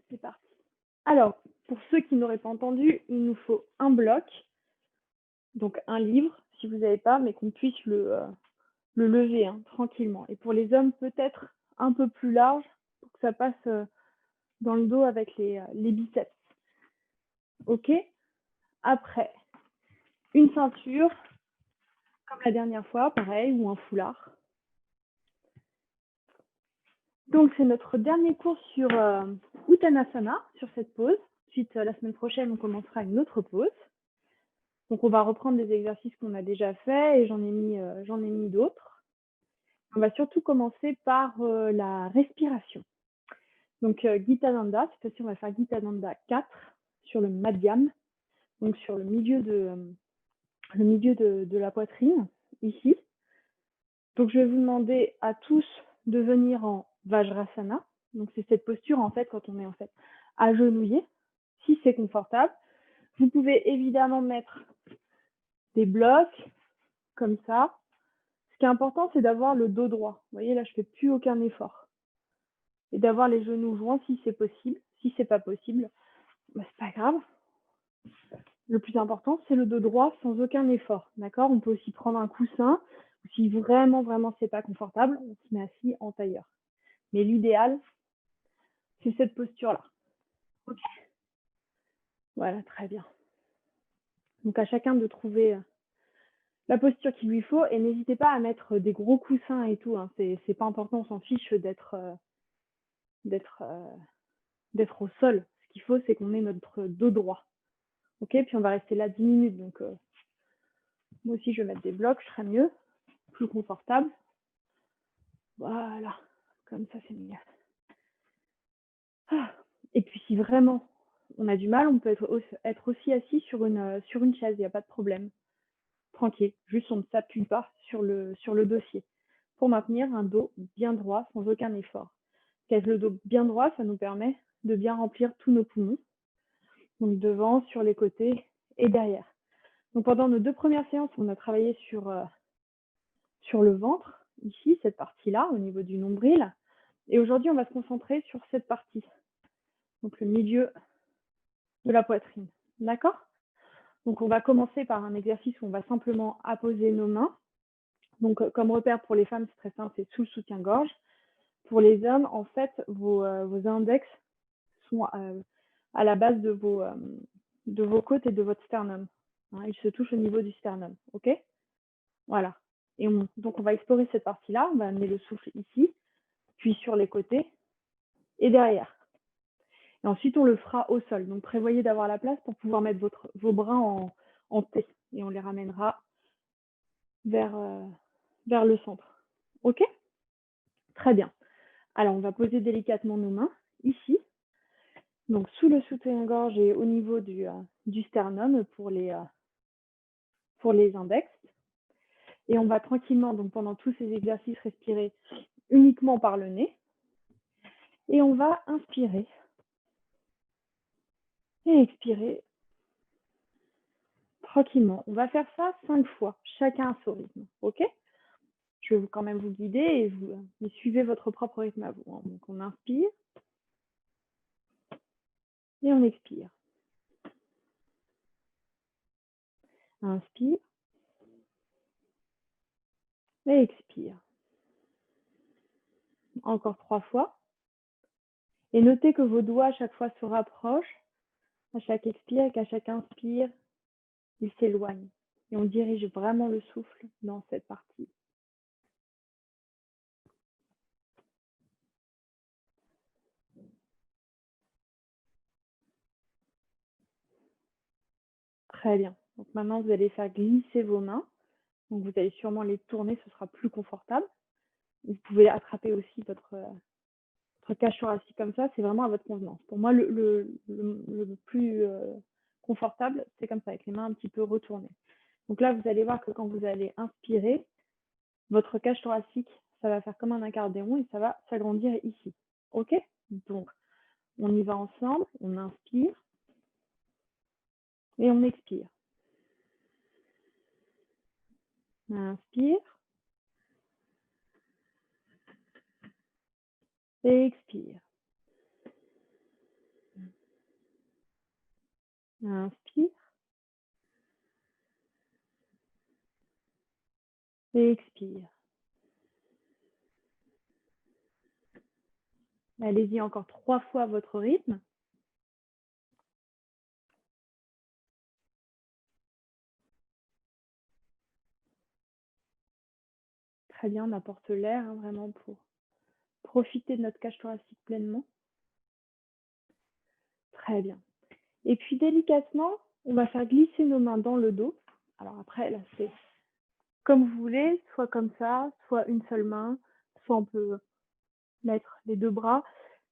c'est parti. Alors, pour ceux qui n'auraient pas entendu, il nous faut un bloc, donc un livre, si vous n'avez pas, mais qu'on puisse le lever hein, tranquillement. Et pour les hommes, peut-être un peu plus large, pour que ça passe dans le dos avec les biceps. Ok. Après, une ceinture, comme la dernière fois, pareil, ou un foulard. Donc, c'est notre dernier cours sur Uttanasana, sur cette pause. Ensuite, la semaine prochaine, on commencera une autre pause. Donc, on va reprendre des exercices qu'on a déjà faits et j'en ai mis d'autres. On va surtout commencer par la respiration. Donc, Gita-Nanda, cette fois-ci, on va faire Gita-Nanda 4 sur le Madhyam, donc sur le milieu de la poitrine, ici. Donc, je vais vous demander à tous de venir en Vajrasana. Donc, c'est cette posture, en fait, quand on est en fait agenouillé, si c'est confortable. Vous pouvez évidemment mettre des blocs, comme ça. Ce qui est important, c'est d'avoir le dos droit. Vous voyez, là, je ne fais plus aucun effort. Et d'avoir les genoux joints si c'est possible. Si ce n'est pas possible, bah, c'est pas grave. Le plus important, c'est le dos droit sans aucun effort. D'accord? On peut aussi prendre un coussin. Si vraiment, vraiment, c'est pas confortable, on se met assis en tailleur. Mais l'idéal, c'est cette posture-là. Ok? Voilà, très bien. Donc, à chacun de trouver la posture qu'il lui faut. Et n'hésitez pas à mettre des gros coussins et tout. Hein. C'est pas important, on s'en fiche d'être au sol. Ce qu'il faut, c'est qu'on ait notre dos droit. Ok? Puis on va rester là 10 minutes. Donc, moi aussi, je vais mettre des blocs, je serai mieux, plus confortable. Voilà, comme ça, c'est mieux. Ah. Et puis, si vraiment on a du mal, on peut être aussi assis sur une chaise, il n'y a pas de problème. Tranquille, juste on ne s'appuie pas sur le dossier pour maintenir un dos bien droit sans aucun effort. Qu'est-ce le dos bien droit, ça nous permet de bien remplir tous nos poumons, donc devant, sur les côtés et derrière. Donc pendant nos 2 premières séances, on a travaillé sur le ventre, ici, cette partie-là, au niveau du nombril. Et aujourd'hui, on va se concentrer sur cette partie, donc le milieu de la poitrine. D'accord? Donc on va commencer par un exercice où on va simplement apposer nos mains. Donc comme repère pour les femmes, c'est très simple, c'est sous le soutien-gorge. Pour les hommes, en fait, vos index sont à la base de vos côtes et de votre sternum. Hein, ils se touchent au niveau du sternum. Ok? Voilà. Et donc on va explorer cette partie-là. On va amener le souffle ici, puis sur les côtés et derrière. Et ensuite, on le fera au sol. Donc prévoyez d'avoir la place pour pouvoir mettre vos bras en T. Et on les ramènera vers le centre. Ok? Très bien. Alors, on va poser délicatement nos mains ici. Donc, sous le soutien-gorge et au niveau du sternum pour les index. Et on va tranquillement, donc pendant tous ces exercices, respirer uniquement par le nez. Et on va inspirer et expirer tranquillement. On va faire ça 5 fois, chacun à son rythme. Ok? Je vais quand même vous guider et vous suivez votre propre rythme à vous. Hein. Donc, on inspire et on expire. Inspire et expire. Encore 3 fois. Et notez que vos doigts à chaque fois se rapprochent, à chaque expire, et qu'à chaque inspire, ils s'éloignent. Et on dirige vraiment le souffle dans cette partie. Très bien. Donc maintenant, vous allez faire glisser vos mains. Donc vous allez sûrement les tourner, ce sera plus confortable. Vous pouvez attraper aussi votre cage thoracique comme ça, c'est vraiment à votre convenance. Pour moi, le plus confortable, c'est comme ça, avec les mains un petit peu retournées. Donc là, vous allez voir que quand vous allez inspirer, votre cage thoracique, ça va faire comme un accordéon et ça va s'agrandir ici. Ok? Donc, on y va ensemble, on inspire et on expire. Inspire et expire. Inspire. Et expire. Allez-y encore 3 fois à votre rythme. Très bien, on apporte l'air hein, vraiment pour profiter de notre cage thoracique pleinement. Très bien. Et puis délicatement, on va faire glisser nos mains dans le dos. Alors après, là, c'est comme vous voulez, soit comme ça, soit une seule main, soit on peut mettre les 2 bras.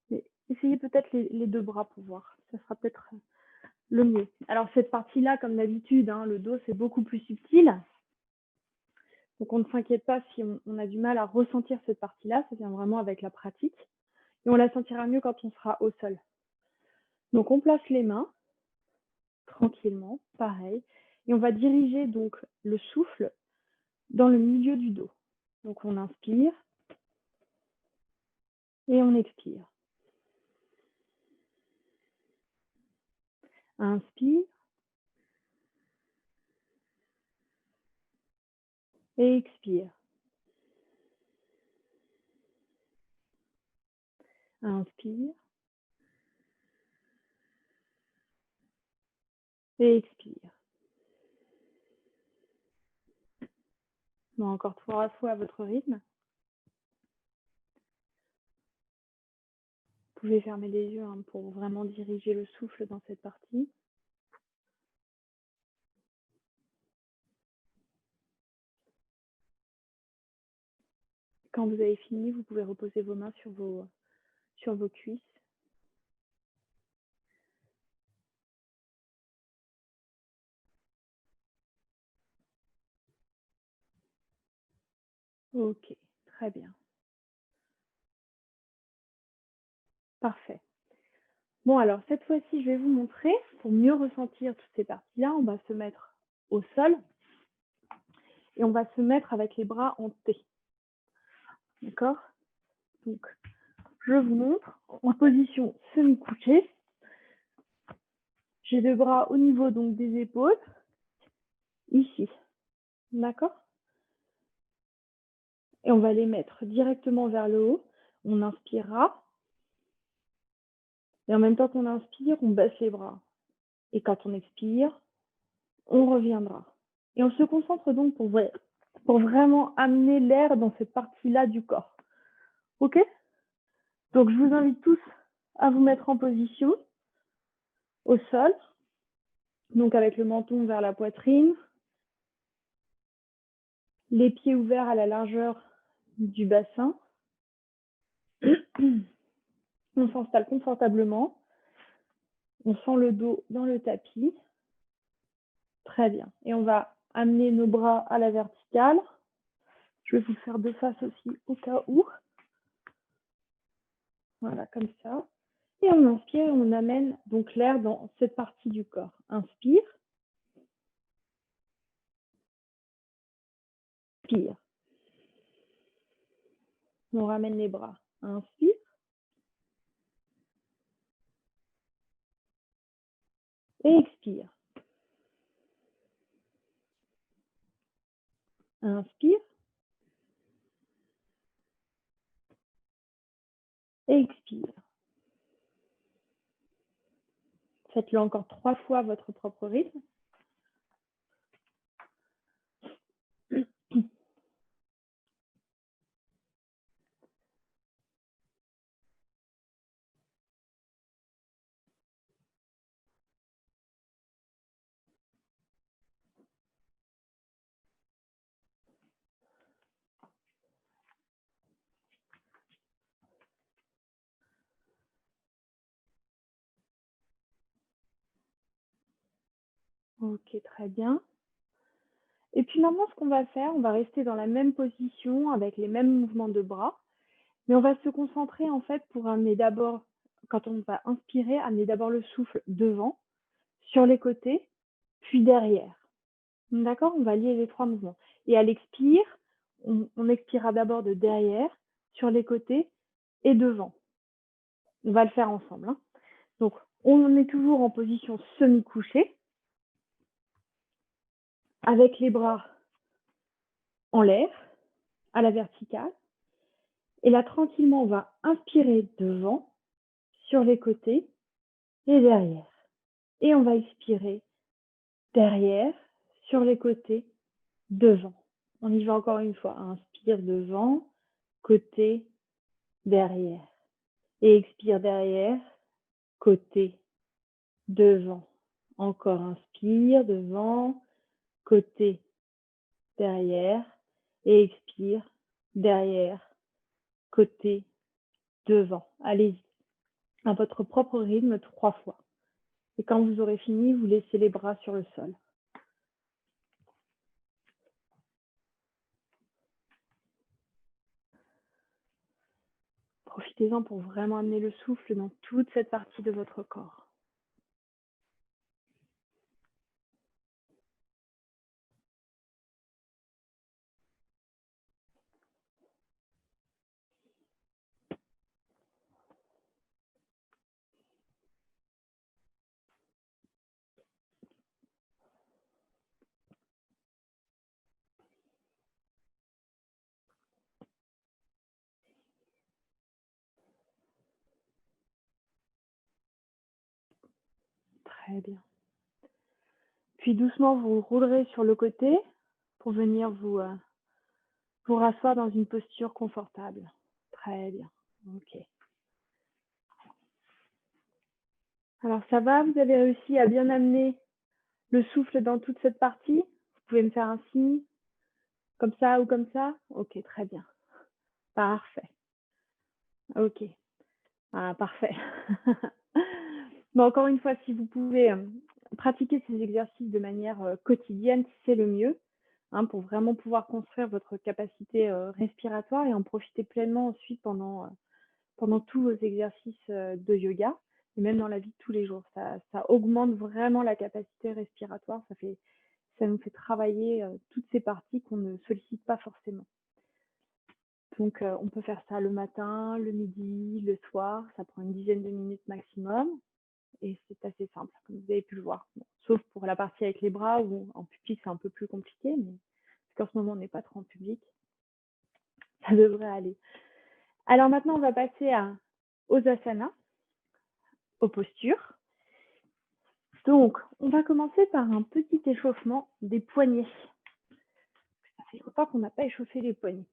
Mais essayez peut-être les 2 bras pour voir. Ça sera peut-être le mieux. Alors cette partie-là, comme d'habitude, hein, le dos, c'est beaucoup plus subtil. Donc on ne s'inquiète pas si on a du mal à ressentir cette partie-là. Ça vient vraiment avec la pratique. Et on la sentira mieux quand on sera au sol. Donc on place les mains tranquillement, pareil. Et on va diriger donc le souffle dans le milieu du dos. Donc on inspire et on expire. Inspire et expire. Inspire et expire. Bon, encore 3 fois à votre rythme. Vous pouvez fermer les yeux hein, pour vraiment diriger le souffle dans cette partie. Quand vous avez fini, vous pouvez reposer vos mains sur vos cuisses. Ok, très bien. Parfait. Bon, alors cette fois-ci, je vais vous montrer, pour mieux ressentir toutes ces parties-là, on va se mettre au sol et on va se mettre avec les bras en T. D'accord? Donc, je vous montre en position semi-couchée. J'ai les bras au niveau donc des épaules, ici. D'accord? Et on va les mettre directement vers le haut. On inspirera. Et en même temps qu'on inspire, on baisse les bras. Et quand on expire, on reviendra. Et on se concentre donc pour vraiment amener l'air dans cette partie-là du corps. Ok? Donc, je vous invite tous à vous mettre en position au sol. Donc, avec le menton vers la poitrine. Les pieds ouverts à la largeur du bassin. On s'installe confortablement. On sent le dos dans le tapis. Très bien. Et on va amener nos bras à la verticale. Je vais vous le faire de face aussi au cas où. Voilà, comme ça. Et on inspire et on amène donc l'air dans cette partie du corps. Inspire. Expire. On ramène les bras. Inspire. Et expire. Inspire. Et expire. Faites-le encore 3 fois à votre propre rythme. Ok, très bien. Et puis maintenant, ce qu'on va faire, on va rester dans la même position avec les mêmes mouvements de bras. Mais on va se concentrer en fait pour amener d'abord, quand on va inspirer, amener d'abord le souffle devant, sur les côtés, puis derrière. D'accord? On va lier les 3 mouvements. Et à l'expire, on expirera d'abord de derrière, sur les côtés et devant. On va le faire ensemble. Hein. Donc, On est toujours en position semi-couchée, avec les bras en l'air, à la verticale. Et là, tranquillement, on va inspirer devant, sur les côtés et derrière. Et on va expirer derrière, sur les côtés, devant. On y va encore une fois. Inspire devant, côté, derrière. Et expire derrière, côté, devant. Encore inspire devant, côté, derrière. Et expire derrière, côté, devant. Allez-y, à votre propre rythme, 3 fois. Et quand vous aurez fini, vous laissez les bras sur le sol. Profitez-en pour vraiment amener le souffle dans toute cette partie de votre corps. Très bien. Puis doucement, vous roulerez sur le côté pour venir vous rasseoir dans une posture confortable. Très bien. Ok. Alors ça va, vous avez réussi à bien amener le souffle dans toute cette partie? Vous pouvez me faire un signe? Comme ça ou comme ça? Ok, très bien. Parfait. Ok. Ah, parfait. Bon, encore une fois, si vous pouvez pratiquer ces exercices de manière quotidienne, c'est le mieux, hein, pour vraiment pouvoir construire votre capacité respiratoire et en profiter pleinement ensuite pendant tous vos exercices de yoga et même dans la vie de tous les jours. Ça augmente vraiment la capacité respiratoire, ça nous fait travailler toutes ces parties qu'on ne sollicite pas forcément. Donc, on peut faire ça le matin, le midi, le soir. Ça prend une dizaine de minutes maximum. Et c'est assez simple, comme vous avez pu le voir. Bon, sauf pour la partie avec les bras, où en public, c'est un peu plus compliqué. Mais parce qu'en ce moment, on n'est pas trop en public. Ça devrait aller. Alors maintenant, on va passer aux asanas, aux postures. Donc, on va commencer par un petit échauffement des poignets. Ça fait longtemps qu'on n'a pas échauffé les poignets.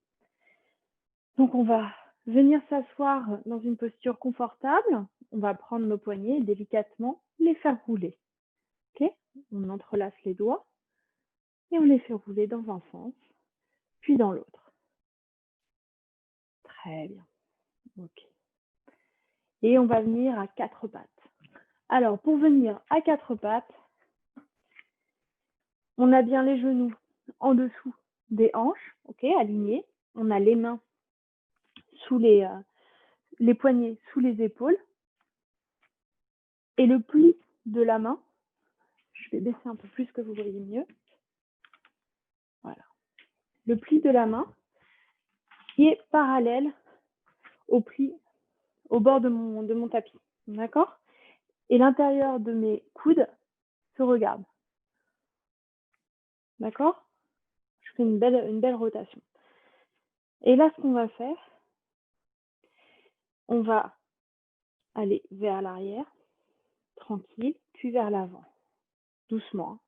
Donc, on va venir s'asseoir dans une posture confortable. On va prendre nos poignets et délicatement les faire rouler. Okay, on entrelace les doigts et on les fait rouler dans un sens, puis dans l'autre. Très bien. Ok. Et on va venir à 4 pattes. Alors, pour venir à 4 pattes, on a bien les genoux en dessous des hanches, ok, alignés. On a les mains sous les poignets sous les épaules. Et le pli de la main, je vais baisser un peu plus que vous voyez mieux. Voilà. Le pli de la main qui est parallèle au pli au bord de mon tapis. D'accord? Et l'intérieur de mes coudes se regarde. D'accord? Je fais une belle rotation. Et là, ce qu'on va faire, on va aller vers l'arrière, tranquille, puis vers l'avant, doucement.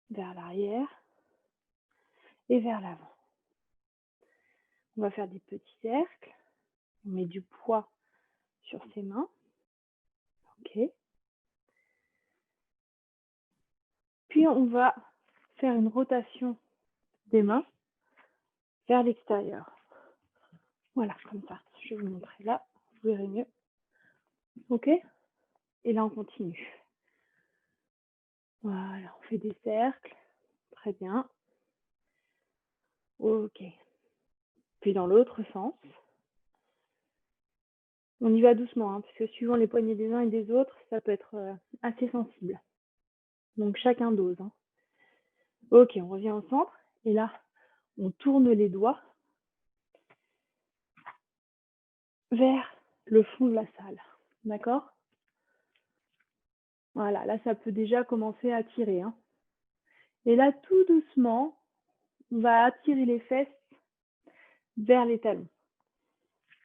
Vers l'arrière et vers l'avant. On va faire des petits cercles. On met du poids sur ses mains. Ok. Puis on va faire une rotation des mains vers l'extérieur. Voilà, comme ça. Je vais vous montrer là. Vous verrez mieux. Ok? Et là, on continue. Voilà, on fait des cercles. Très bien. Ok. Puis dans l'autre sens. On y va doucement, hein, parce que suivant les poignets des uns et des autres, ça peut être assez sensible. Donc chacun dose. Hein. Ok, on revient au centre. Et là, on tourne les doigts vers le fond de la salle. D'accord? Voilà, là, ça peut déjà commencer à tirer, hein. Et là, tout doucement, on va attirer les fesses vers les talons.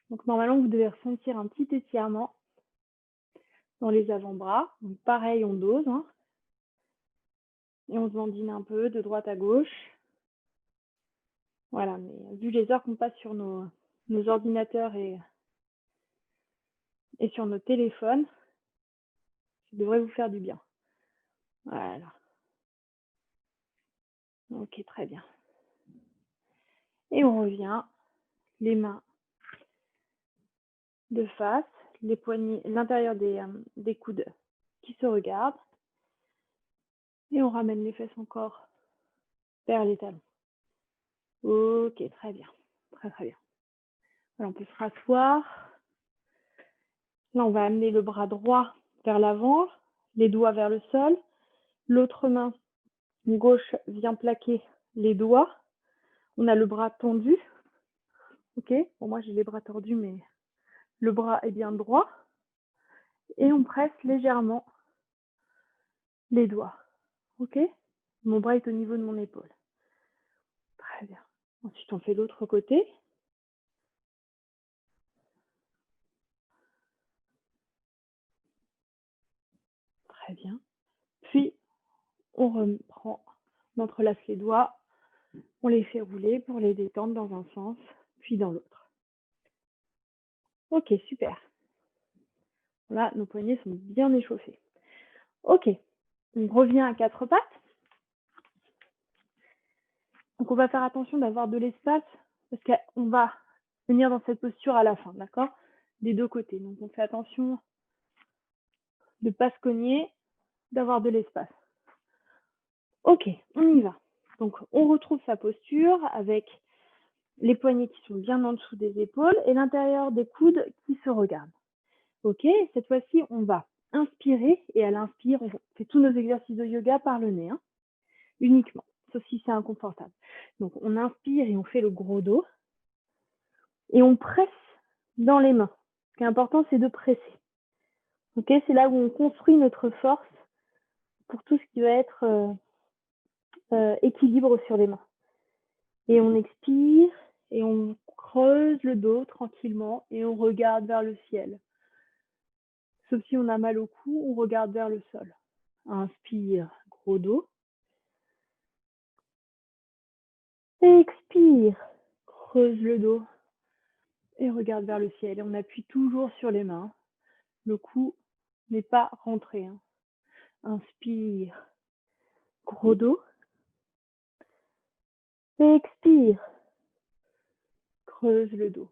Donc normalement, vous devez ressentir un petit étirement dans les avant-bras. Donc pareil, on dose, hein, et on se dandine un peu de droite à gauche. Voilà, mais vu les heures qu'on passe sur nos ordinateurs et sur nos téléphones, ça devrait vous faire du bien. Voilà. Ok, très bien. Et on revient, les mains de face, les poignets, l'intérieur des coudes qui se regardent. Et on ramène les fesses encore vers les talons. Ok, très bien. Très très bien. Alors on peut se rasseoir. Là, on va amener le bras droit vers l'avant, les doigts vers le sol. L'autre main gauche vient plaquer les doigts. On a le bras tendu. Ok, bon, moi j'ai les bras tordus, mais le bras est bien droit. Et on presse légèrement les doigts. Ok, mon bras est au niveau de mon épaule. Très bien. Ensuite, on fait l'autre côté. Très bien. Puis, on reprend, on entrelace les doigts, on les fait rouler pour les détendre dans un sens, puis dans l'autre. Ok, super. Là, nos poignets sont bien échauffés. Ok, on revient à quatre pattes. Donc, on va faire attention d'avoir de l'espace parce qu'on va venir dans cette posture à la fin, d'accord? Des deux côtés. Donc, on fait attention de ne pas se cogner, d'avoir de l'espace. Ok, on y va. Donc, on retrouve sa posture avec les poignets qui sont bien en dessous des épaules et l'intérieur des coudes qui se regardent. Ok, cette fois-ci, on va inspirer et à l'inspire, on fait tous nos exercices de yoga par le nez, hein, uniquement, sauf si c'est inconfortable. Donc, on inspire et on fait le gros dos et on presse dans les mains. Ce qui est important, c'est de presser. Ok, c'est là où on construit notre force pour tout ce qui va être équilibre sur les mains. Et on expire et on creuse le dos tranquillement et on regarde vers le ciel. Sauf si on a mal au cou, on regarde vers le sol. Inspire, gros dos. Expire, creuse le dos et regarde vers le ciel. Et on appuie toujours sur les mains. Le cou n'est pas rentré. Hein. Inspire, gros dos. Expire, creuse le dos.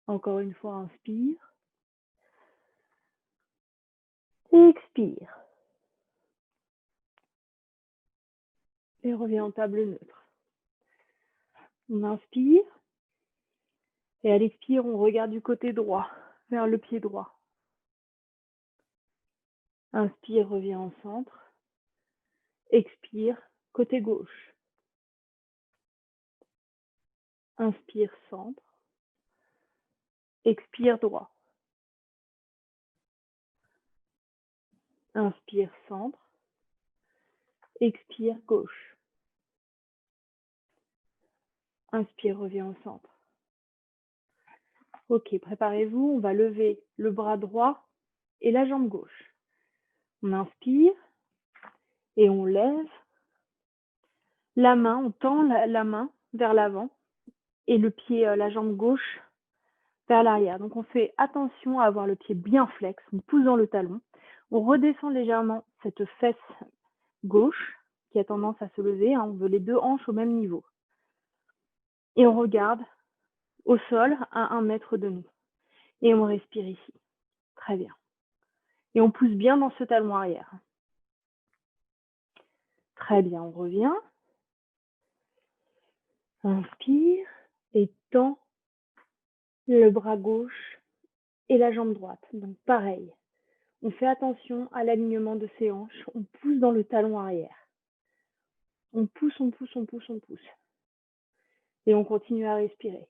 Encore une fois, inspire. Expire. Et reviens en table neutre. On inspire. Et à l'expire, on regarde du côté droit, vers le pied droit. Inspire, reviens en centre. Expire, côté gauche. Inspire, centre. Expire, droit. Inspire, centre. Expire, gauche. Inspire, reviens au centre. Ok, préparez-vous, on va lever le bras droit et la jambe gauche. On inspire et on lève la main, on tend la main vers l'avant et le pied, la jambe gauche vers l'arrière. Donc on fait attention à avoir le pied bien flex, on pousse dans le talon. On redescend légèrement cette fesse gauche qui a tendance à se lever. Hein, on veut les deux hanches au même niveau. Et on regarde au sol à 1 mètre de nous. Et on respire ici. Très bien. Et on pousse bien dans ce talon arrière. Très bien, on revient. Inspire et tend le bras gauche et la jambe droite. Donc pareil, on fait attention à l'alignement de ses hanches. On pousse dans le talon arrière. On pousse, on pousse, on pousse, on pousse. Et on continue à respirer.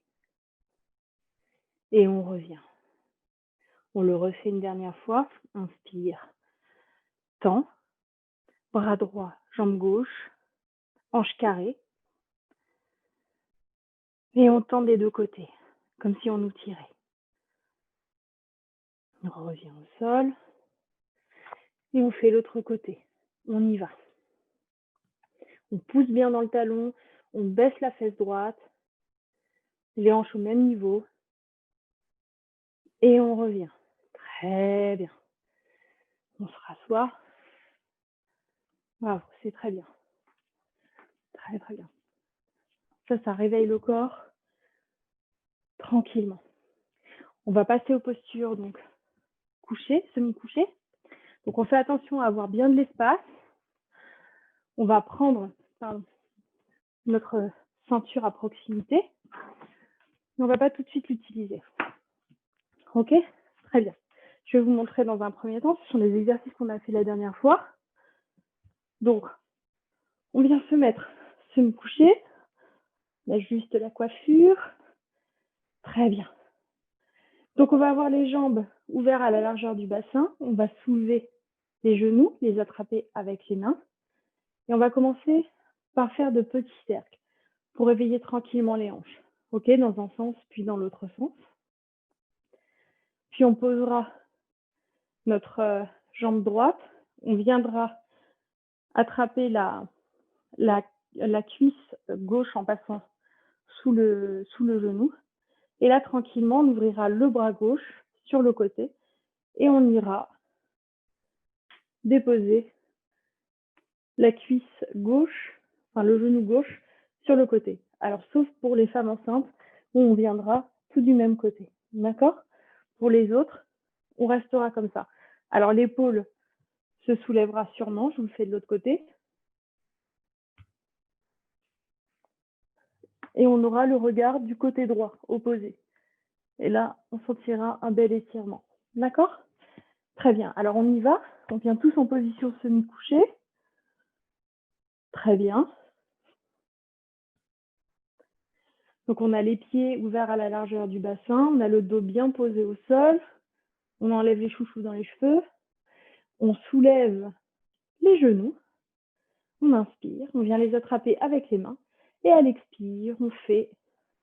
Et on revient. On le refait une dernière fois. Inspire. tend, bras droit, jambe gauche, hanche carrée. Et on tend des deux côtés, comme si on nous tirait. On revient au sol. Et on fait l'autre côté. On y va. On pousse bien dans le talon, on baisse la fesse droite, les hanches au même niveau. Et on revient. Très bien. On se rassoit. Bravo, c'est très bien. Très, très bien. Ça réveille le corps tranquillement. On va passer aux postures, donc couché, semi-couché. Donc on fait attention à avoir bien de l'espace. On va prendre notre ceinture à proximité. Mais on ne va pas tout de suite l'utiliser. Ok? Très bien. Je vais vous montrer dans un premier temps. Ce sont les exercices qu'on a fait la dernière fois. Donc, on vient se mettre semi-couché. On ajuste la coiffure. Très bien. Donc, on va avoir les jambes ouvertes à la largeur du bassin. On va soulever les genoux, les attraper avec les mains. Et on va commencer par faire de petits cercles pour réveiller tranquillement les hanches. Ok, dans un sens, puis dans l'autre sens. Puis on posera notre jambe droite. On viendra attraper la cuisse gauche en passant sous le genou. Et là, tranquillement, on ouvrira le bras gauche sur le côté et on ira déposer la cuisse gauche, enfin le genou gauche sur le côté. Alors, sauf pour les femmes enceintes, où on viendra tout du même côté. D'accord? Pour les autres, on restera comme ça. Alors, l'épaule se soulèvera sûrement, je vous le fais de l'autre côté. Et on aura le regard du côté droit, opposé. Et là, on sentira un bel étirement. D'accord? Très bien. Alors, on y va. On vient tous en position semi-couchée. Très bien. Donc, on a les pieds ouverts à la largeur du bassin. On a le dos bien posé au sol. On enlève les chouchous dans les cheveux. On soulève les genoux. On inspire. On vient les attraper avec les mains. Et à l'expire, on fait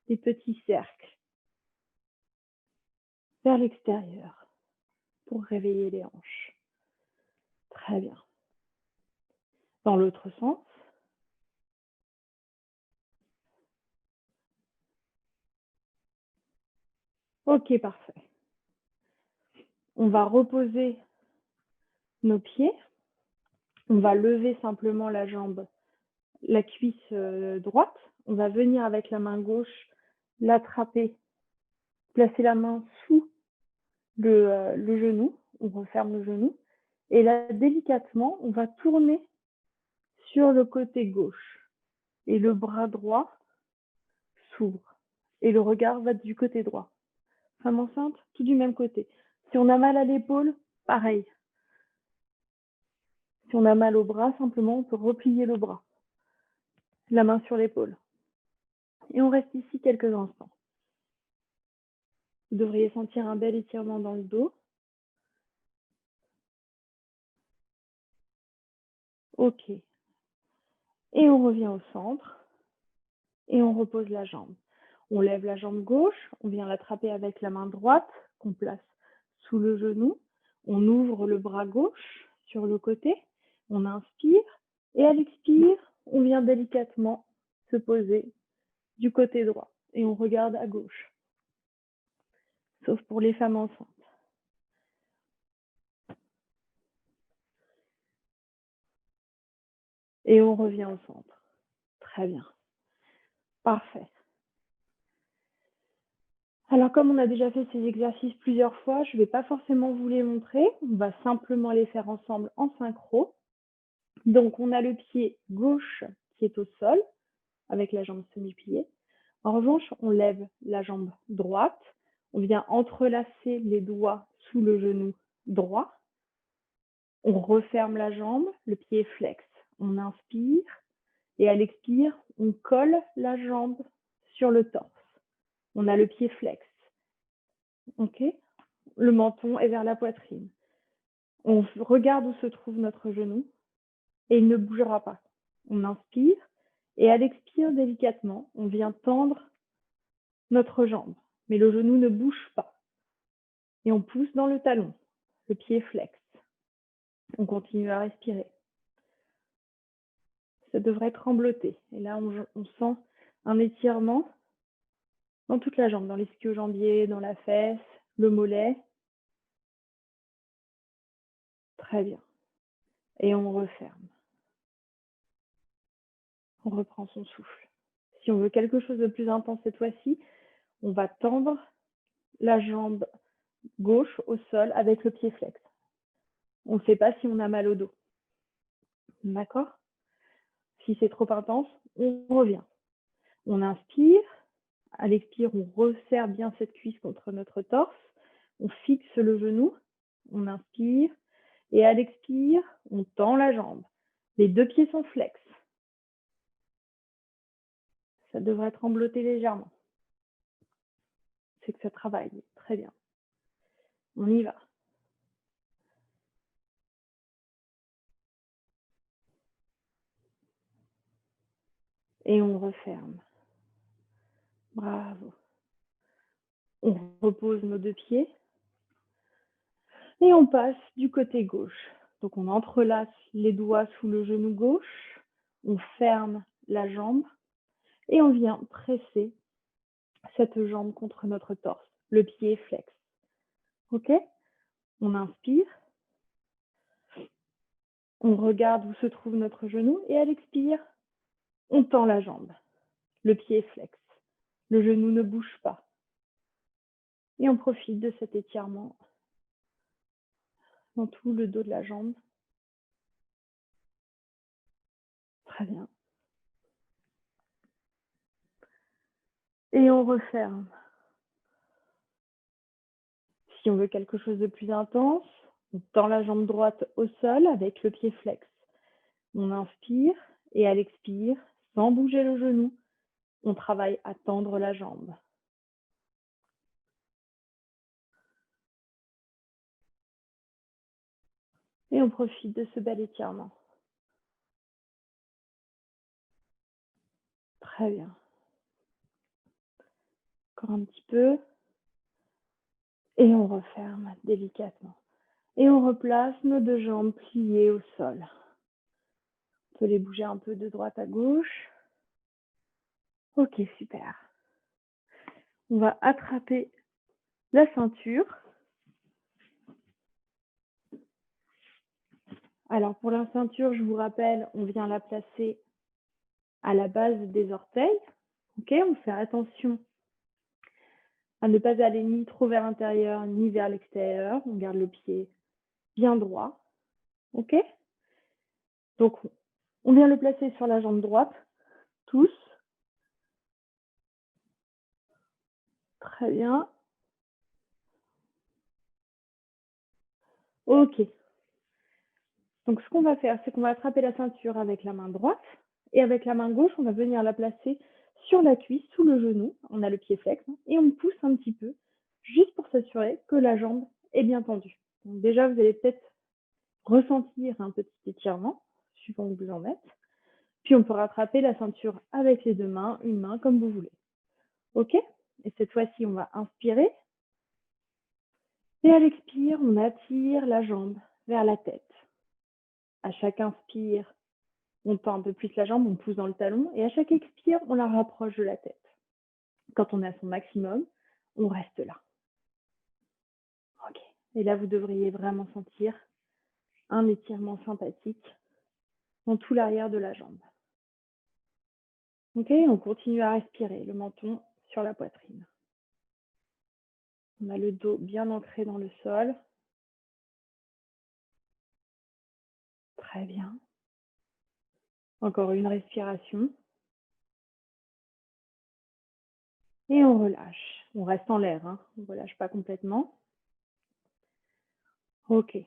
des petits cercles vers l'extérieur pour réveiller les hanches. Très bien. Dans l'autre sens. Ok, parfait. On va reposer nos pieds. On va lever simplement la jambe, la cuisse droite. On va venir avec la main gauche, l'attraper, placer la main sous le genou. On referme le genou. Et là, délicatement, on va tourner sur le côté gauche. Et le bras droit s'ouvre. Et le regard va du côté droit. Femme enceinte, tout du même côté. Si on a mal à l'épaule, pareil. Si on a mal au bras, simplement, on peut replier le bras. La main sur l'épaule. Et on reste ici quelques instants. Vous devriez sentir un bel étirement dans le dos. Ok. Et on revient au centre. Et on repose la jambe. On lève la jambe gauche. On vient l'attraper avec la main droite qu'on place sous le genou. On ouvre le bras gauche sur le côté. On inspire. Et à l'expire, on vient délicatement se poser du côté droit. Et on regarde à gauche. Sauf pour les femmes enceintes. Et on revient au centre. Très bien. Parfait. Alors, comme on a déjà fait ces exercices plusieurs fois, je ne vais pas forcément vous les montrer. On va simplement les faire ensemble en synchro. Donc, on a le pied gauche qui est au sol, avec la jambe semi-pliée. En revanche, on lève la jambe droite. On vient entrelacer les doigts sous le genou droit. On referme la jambe, le pied flex. On inspire et à l'expire, on colle la jambe sur le torse. On a le pied flex. Ok? Le menton est vers la poitrine. On regarde où se trouve notre genou et il ne bougera pas. On inspire et à l'expire délicatement, on vient tendre notre jambe, mais le genou ne bouge pas. Et on pousse dans le talon, le pied flex. On continue à respirer. Ça devrait trembloter. Et là, on sent un étirement dans toute la jambe, dans l'ischio-jambier, dans la fesse, le mollet. Très bien. Et on referme. On reprend son souffle. Si on veut quelque chose de plus intense cette fois-ci, on va tendre la jambe gauche au sol avec le pied flex. On ne sait pas si on a mal au dos. D'accord? Si c'est trop intense, on revient. On inspire. À l'expire, on resserre bien cette cuisse contre notre torse. On fixe le genou. On inspire. Et à l'expire, on tend la jambe. Les deux pieds sont flex. Ça devrait trembloter légèrement. C'est que ça travaille. Très bien. On y va. Et on referme. Bravo. On repose nos deux pieds. Et on passe du côté gauche. Donc on entrelace les doigts sous le genou gauche. On ferme la jambe. Et on vient presser cette jambe contre notre torse. Le pied flex. OK? On inspire. On regarde où se trouve notre genou. Et à l'expire, on tend la jambe. Le pied flex. Le genou ne bouge pas. Et on profite de cet étirement dans tout le dos de la jambe. Très bien. Et on referme. Si on veut quelque chose de plus intense, on tend la jambe droite au sol avec le pied flex. On inspire et à l'expire, sans bouger le genou, on travaille à tendre la jambe. Et on profite de ce bel étirement. Très bien. Encore un petit peu. Et on referme délicatement. Et on replace nos deux jambes pliées au sol. On peut les bouger un peu de droite à gauche. Ok, super. On va attraper la ceinture. Alors pour la ceinture, je vous rappelle, on vient la placer à la base des orteils. Ok, on fait attention à ne pas aller ni trop vers l'intérieur ni vers l'extérieur. On garde le pied bien droit. Ok? Donc on vient le placer sur la jambe droite, tous. Très bien. Ok. Donc ce qu'on va faire, c'est qu'on va attraper la ceinture avec la main droite et avec la main gauche, on va venir la placer sur la cuisse, sous le genou. On a le pied flex et on pousse un petit peu, juste pour s'assurer que la jambe est bien tendue. Donc déjà, vous allez peut-être ressentir un petit étirement, suivant où vous en êtes. Puis on peut rattraper la ceinture avec les deux mains, une main comme vous voulez. Ok? Et cette fois-ci, on va inspirer. Et à l'expire, on attire la jambe vers la tête. À chaque inspire, on tend un peu plus la jambe, on pousse dans le talon. Et à chaque expire, on la rapproche de la tête. Quand on est à son maximum, on reste là. Ok. Et là, vous devriez vraiment sentir un étirement sympathique dans tout l'arrière de la jambe. Ok, on continue à respirer, le menton sur la poitrine. On a le dos bien ancré dans le sol. Très bien. Encore une respiration. Et on relâche. On reste en l'air, hein. On ne relâche pas complètement. Ok.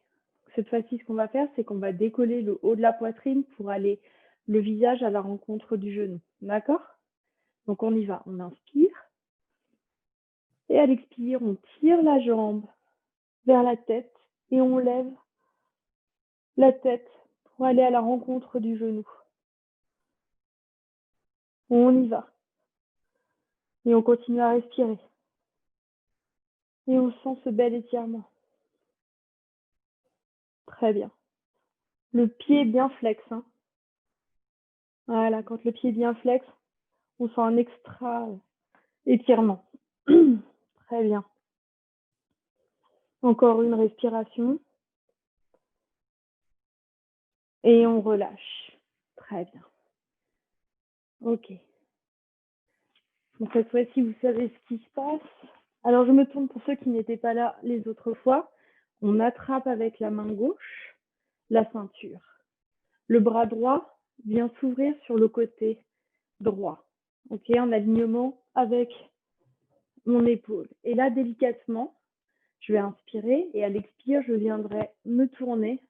Cette fois-ci, ce qu'on va faire, c'est qu'on va décoller le haut de la poitrine pour aller le visage à la rencontre du genou. D'accord? Donc on y va. On inspire. Et à l'expire, on tire la jambe vers la tête et on lève la tête pour aller à la rencontre du genou. On y va. Et on continue à respirer. Et on sent ce bel étirement. Très bien. Le pied bien flex. Hein. Voilà, quand le pied est bien flex, on sent un extra étirement. Très bien. Encore une respiration. Et on relâche. Très bien. Ok. Donc cette fois-ci, vous savez ce qui se passe. Alors je me tourne pour ceux qui n'étaient pas là les autres fois. On attrape avec la main gauche la ceinture. Le bras droit vient s'ouvrir sur le côté droit. Ok, en alignement avec mon épaule. Et là, délicatement, je vais inspirer et à l'expire, je viendrai me tourner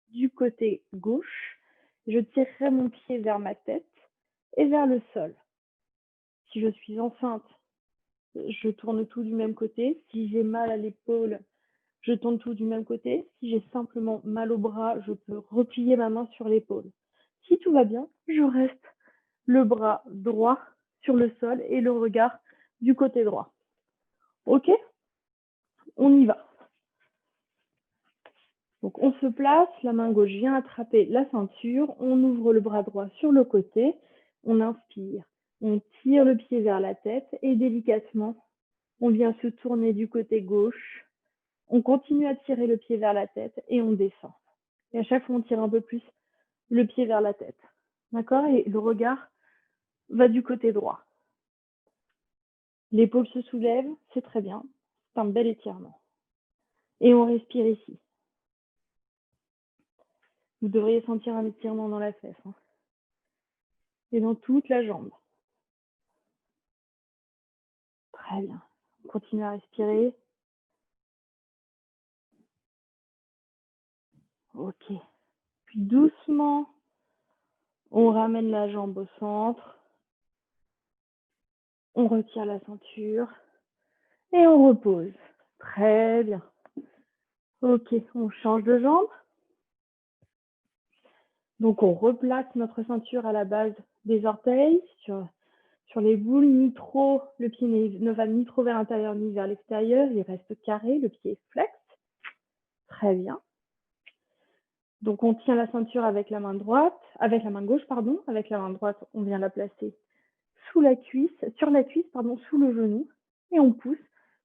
du côté gauche. Je tirerai mon pied vers ma tête et vers le sol. Si je suis enceinte, je tourne tout du même côté. Si j'ai mal à l'épaule, je tourne tout du même côté. Si j'ai simplement mal au bras, je peux replier ma main sur l'épaule. Si tout va bien, je reste le bras droit sur le sol et le regard du côté droit. Ok? On y va. Donc on se place, la main gauche vient attraper la ceinture, on ouvre le bras droit sur le côté, on inspire, on tire le pied vers la tête et délicatement, on vient se tourner du côté gauche, on continue à tirer le pied vers la tête et on descend. Et à chaque fois, on tire un peu plus le pied vers la tête. D'accord? Et le regard va du côté droit. L'épaule se soulève, c'est très bien. C'est un bel étirement. Et on respire ici. Vous devriez sentir un étirement dans la fesse. Hein. Et dans toute la jambe. Très bien. On continue à respirer. Ok. Puis doucement, on ramène la jambe au centre. On retire la ceinture. Et on repose. Très bien. Ok, on change de jambe. Donc, on replace notre ceinture à la base des orteils, sur les boules, ni trop, le pied ne va ni trop vers l'intérieur ni vers l'extérieur. Il reste carré, le pied est flex. Très bien. Donc, on tient la ceinture avec la main droite, avec la main gauche, pardon. Avec la main droite, on vient la placer sur la cuisse, sous le genou. Et on pousse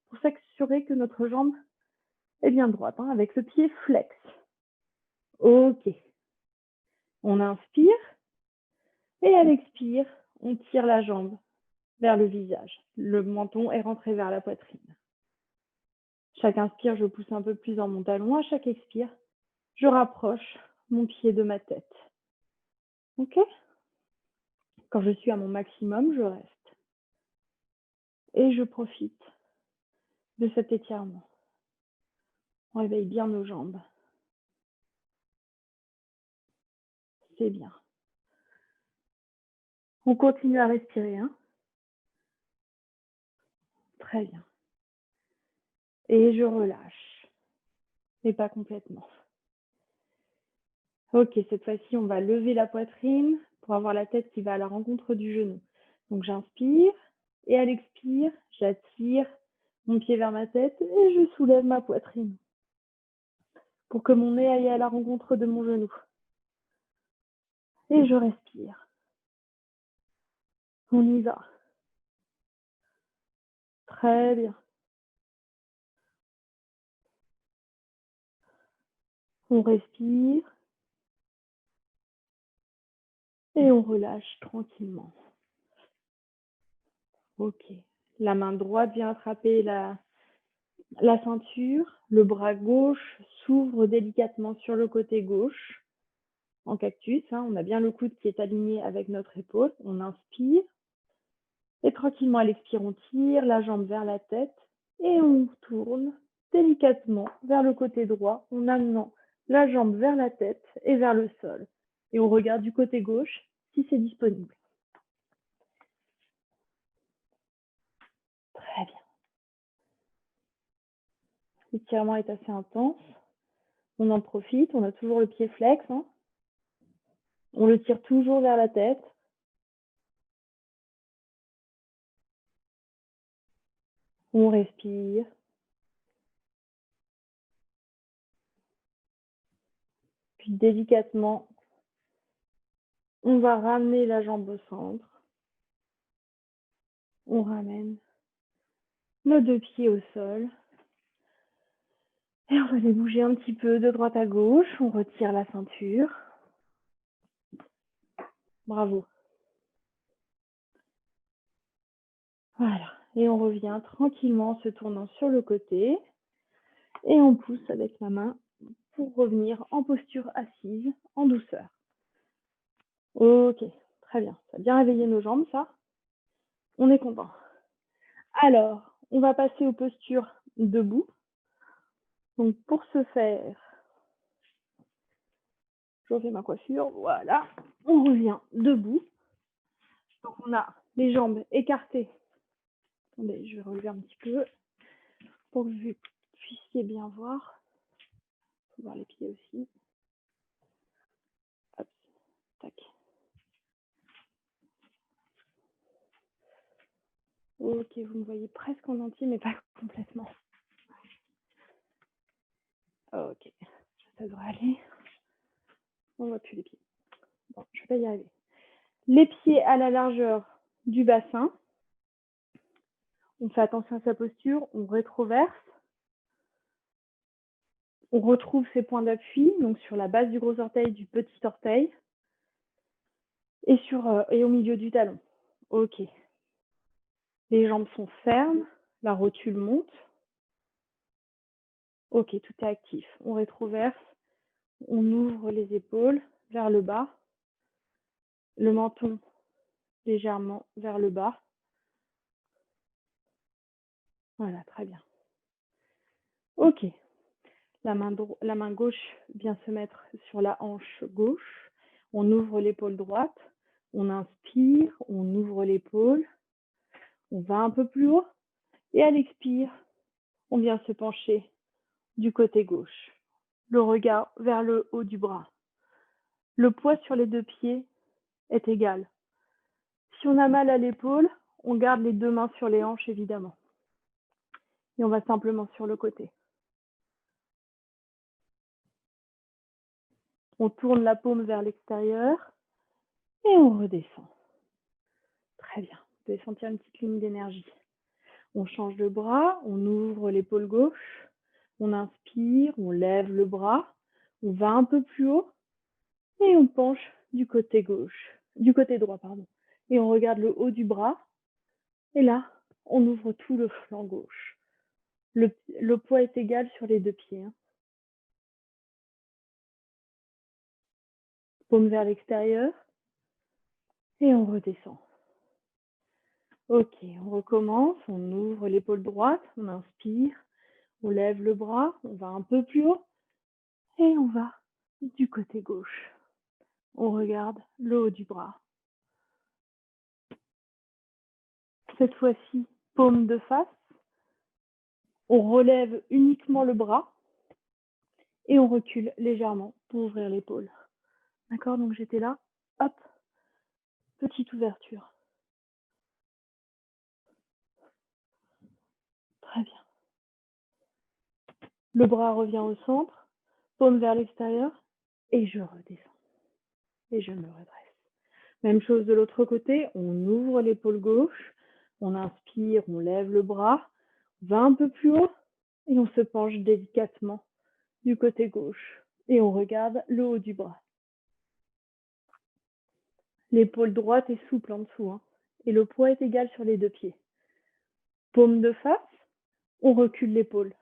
pour s'assurer que notre jambe est bien droite, hein, avec le pied flex. Ok. On inspire. Et à l'expire, on tire la jambe vers le visage. Le menton est rentré vers la poitrine. Chaque inspire, je pousse un peu plus dans mon talon. À chaque expire, je rapproche mon pied de ma tête. Ok? Quand je suis à mon maximum, je reste. Et je profite de cet étirement. On réveille bien nos jambes. C'est bien. On continue à respirer. Hein? Très bien. Et je relâche. Mais pas complètement. Ok, cette fois-ci, on va lever la poitrine pour avoir la tête qui va à la rencontre du genou. Donc, j'inspire et à l'expire, j'attire mon pied vers ma tête et je soulève ma poitrine pour que mon nez aille à la rencontre de mon genou. Et je respire. On y va. Très bien. On respire et on relâche tranquillement. Ok. La main droite vient attraper la ceinture. Le bras gauche s'ouvre délicatement sur le côté gauche. En cactus, hein, on a bien le coude qui est aligné avec notre épaule. On inspire. Et tranquillement, à l'expire, on tire la jambe vers la tête. Et on tourne délicatement vers le côté droit en amenant la jambe vers la tête et vers le sol. Et on regarde du côté gauche si c'est disponible. Très bien. L'étirement est assez intense. On en profite, on a toujours le pied flex, hein. On le tire toujours vers la tête. On respire. Puis délicatement, on va ramener la jambe au centre. On ramène nos deux pieds au sol. Et on va les bouger un petit peu de droite à gauche. On retire la ceinture. Bravo. Voilà. Et on revient tranquillement en se tournant sur le côté. Et on pousse avec la main pour revenir en posture assise, en douceur. Ok, très bien. Ça a bien réveillé nos jambes, ça. On est content. Alors, on va passer aux postures debout. Donc, pour ce faire, je refais ma coiffure. Voilà. On revient debout. Donc, on a les jambes écartées. Attendez, je vais relever un petit peu pour que vous puissiez bien voir. Il faut voir les pieds aussi. Hop, tac. Ok, vous me voyez presque en entier, mais pas complètement. Ok, ça devrait aller. On ne voit plus les pieds. Bon, je vais pas y arriver. Les pieds à la largeur du bassin. On fait attention à sa posture, on rétroverse. On retrouve ses points d'appui, donc sur la base du gros orteil, du petit orteil, et au milieu du talon. Ok. Les jambes sont fermes, la rotule monte. Ok, tout est actif. On rétroverse, on ouvre les épaules vers le bas, le menton légèrement vers le bas. Voilà, très bien. Ok. La main gauche vient se mettre sur la hanche gauche. On ouvre l'épaule droite. On inspire, on ouvre l'épaule. On va un peu plus haut. Et à l'expire, on vient se pencher du côté gauche. Le regard vers le haut du bras. Le poids sur les deux pieds est égal. Si on a mal à l'épaule, on garde les deux mains sur les hanches, évidemment. Et on va simplement sur le côté. On tourne la paume vers l'extérieur et on redescend. Très bien. Vous pouvez sentir une petite ligne d'énergie. On change de bras, on ouvre l'épaule gauche, on inspire, on lève le bras, on va un peu plus haut et on penche du côté gauche, du côté droit, pardon. Et on regarde le haut du bras. Et là, on ouvre tout le flanc gauche. Le poids est égal sur les deux pieds. Paume vers l'extérieur. Et on redescend. Ok, on recommence. On ouvre l'épaule droite. On inspire. On lève le bras. On va un peu plus haut. Et on va du côté gauche. On regarde le haut du bras. Cette fois-ci, paume de face. On relève uniquement le bras. Et on recule légèrement pour ouvrir l'épaule. D'accord, donc j'étais là. Hop. Petite ouverture. Très bien. Le bras revient au centre, paume vers l'extérieur, et je redescends. Et je me redresse. Même chose de l'autre côté, on ouvre l'épaule gauche, on inspire, on lève le bras, on va un peu plus haut, et on se penche délicatement du côté gauche. Et on regarde le haut du bras. L'épaule droite est souple en dessous, hein, et le poids est égal sur les deux pieds. Paume de face, on recule l'épaule.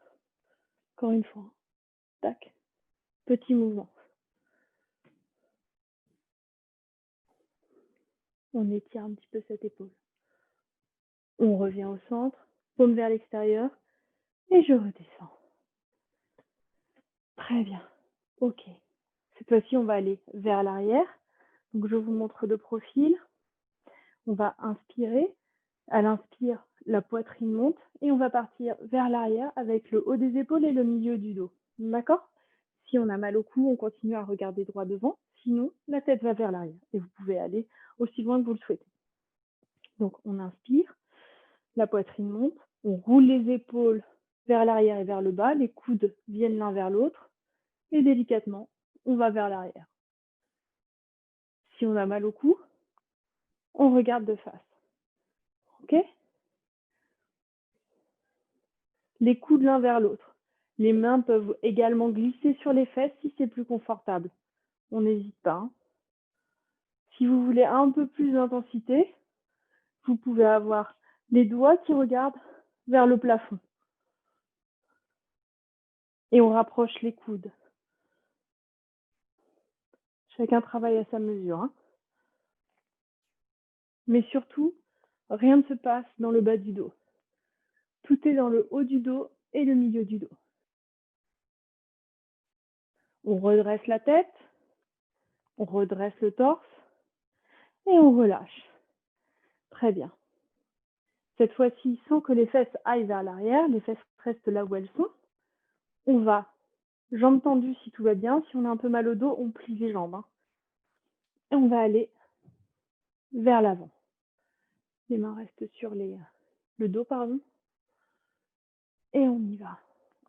Encore une fois. Tac. Petit mouvement. On étire un petit peu cette épaule. On revient au centre, paume vers l'extérieur, et je redescends. Très bien. Ok. Cette fois-ci, on va aller vers l'arrière. Donc, je vous montre de profil. On va inspirer. À l'inspire, la poitrine monte et on va partir vers l'arrière avec le haut des épaules et le milieu du dos. D'accord? Si on a mal au cou, on continue à regarder droit devant. Sinon, la tête va vers l'arrière et vous pouvez aller aussi loin que vous le souhaitez. Donc, on inspire, la poitrine monte, on roule les épaules vers l'arrière et vers le bas, les coudes viennent l'un vers l'autre et délicatement, on va vers l'arrière. Si on a mal au cou, on regarde de face. OK? Les coudes l'un vers l'autre. Les mains peuvent également glisser sur les fesses si c'est plus confortable. On n'hésite pas. Hein. Si vous voulez un peu plus d'intensité, vous pouvez avoir les doigts qui regardent vers le plafond. Et on rapproche les coudes. Chacun travaille à sa mesure. Hein. Mais surtout, rien ne se passe dans le bas du dos. Tout est dans le haut du dos et le milieu du dos. On redresse la tête, on redresse le torse et on relâche. Très bien. Cette fois-ci, sans que les fesses aillent vers l'arrière, les fesses restent là où elles sont. On va, jambes tendues si tout va bien. Si on a un peu mal au dos, on plie les jambes. Hein. Et on va aller vers l'avant. Les mains restent sur le dos, pardon. Et on y va.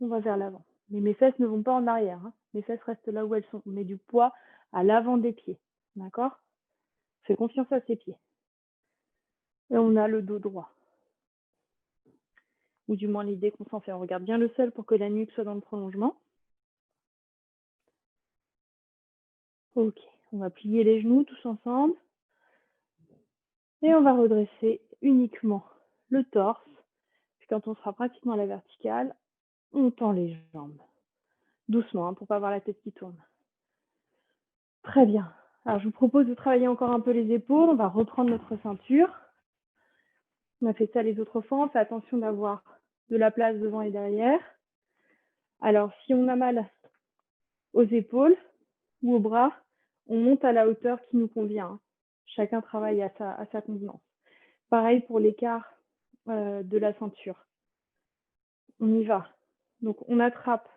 On va vers l'avant. Mais mes fesses ne vont pas en arrière. Hein. Mes fesses restent là où elles sont. On met du poids à l'avant des pieds. D'accord? Fais confiance à ses pieds. Et on a le dos droit. Ou du moins l'idée qu'on s'en fait. On regarde bien le sol pour que la nuque soit dans le prolongement. Ok. On va plier les genoux tous ensemble. Et on va redresser uniquement le torse. Puis quand on sera pratiquement à la verticale, on tend les jambes. Doucement, hein, pour ne pas avoir la tête qui tourne. Très bien. Alors, je vous propose de travailler encore un peu les épaules. On va reprendre notre ceinture. On a fait ça les autres fois. On fait attention d'avoir de la place devant et derrière. Alors, si on a mal aux épaules ou aux bras, on monte à la hauteur qui nous convient. Chacun travaille à sa convenance. Pareil pour l'écart de la ceinture. On y va. Donc, on attrape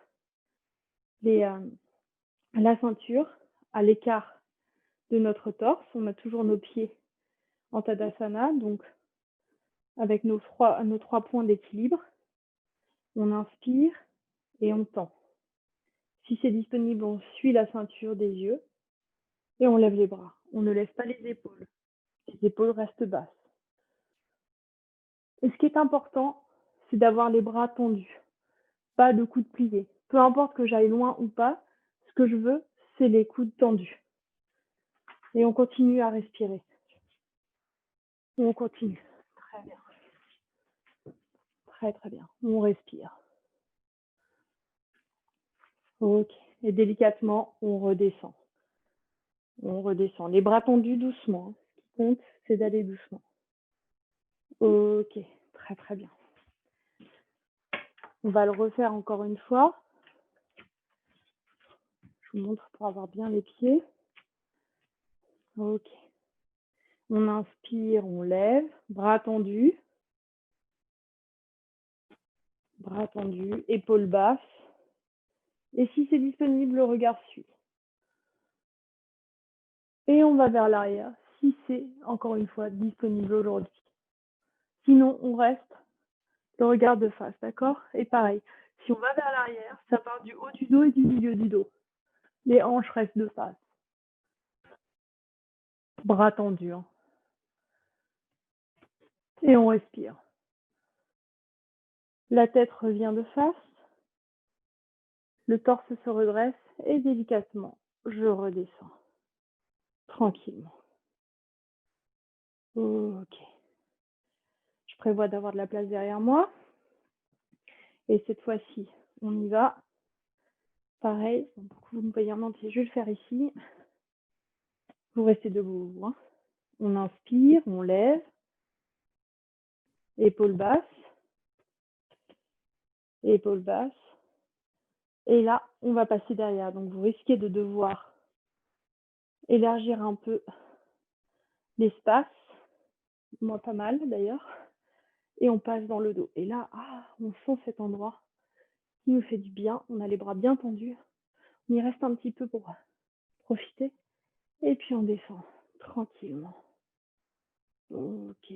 la ceinture à l'écart de notre torse. On a toujours nos pieds en Tadasana, donc avec nos trois points d'équilibre. On inspire et on tend. Si c'est disponible, on suit la ceinture des yeux et on lève les bras. On ne lève pas les épaules. Les épaules restent basses. Et ce qui est important, c'est d'avoir les bras tendus. Pas de coudes pliés. Peu importe que j'aille loin ou pas, ce que je veux, c'est les coudes tendus. Et on continue à respirer. Et on continue. Très bien. Très très bien. On respire. Ok. Et délicatement, on redescend. On redescend. Les bras tendus doucement. Ce qui compte, c'est d'aller doucement. Ok. Très très bien. On va le refaire encore une fois. Je vous montre pour avoir bien les pieds. Ok. On inspire, on lève. Bras tendus. Bras tendus. Épaules basses. Et si c'est disponible, le regard suit. Et on va vers l'arrière, si c'est, encore une fois, disponible aujourd'hui. Sinon, on reste le regard de face, d'accord? Et pareil, si on va vers l'arrière, ça part du haut du dos et du milieu du dos. Les hanches restent de face. Bras tendus. Hein. Et on respire. La tête revient de face. Le torse se redresse et délicatement, je redescends. Tranquillement. Ok. Je prévois d'avoir de la place derrière moi. Et cette fois-ci, on y va. Pareil, pour que vous me voyez en entier, je vais le faire ici. Vous restez debout. Hein. On inspire, on lève. Épaules basses. Épaules basses. Et là, on va passer derrière. Donc, vous risquez de devoir élargir un peu l'espace. Moi, pas mal d'ailleurs. Et on passe dans le dos. Et là, on sent cet endroit qui nous fait du bien. On a les bras bien tendus. y reste un petit peu pour profiter. Et puis on descend tranquillement. Ok.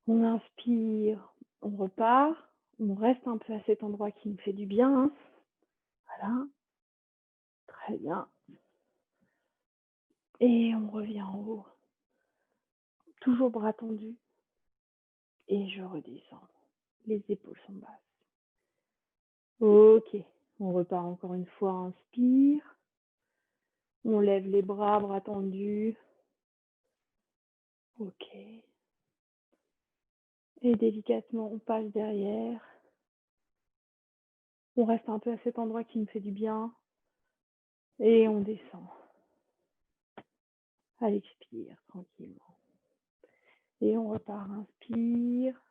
On inspire, on repart. On reste un peu à cet endroit qui nous fait du bien. Hein. Voilà. Très bien. Et on revient en haut. Toujours bras tendus. Et je redescends. Les épaules sont basses. Ok. On repart encore une fois. Inspire. On lève les bras tendus. Ok. Et délicatement, on passe derrière. On reste un peu à cet endroit qui nous fait du bien. Et on descend. À l'expire, tranquillement. Et on repart. Inspire.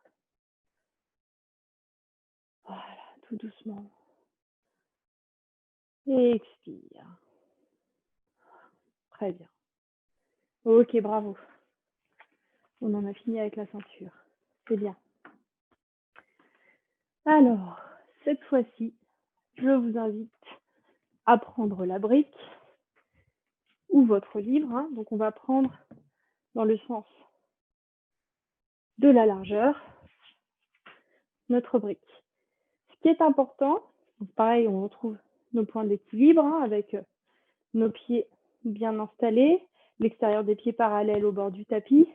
Voilà, tout doucement. Et expire. Très bien. Ok, bravo. On en a fini avec la ceinture. C'est bien. Alors, cette fois-ci, je vous invite à prendre la brique ou votre livre. Hein. Donc, on va prendre dans le sens de la largeur notre brique. Ce qui est important, donc pareil, on retrouve nos points d'équilibre hein, avec nos pieds bien installés, l'extérieur des pieds parallèle au bord du tapis,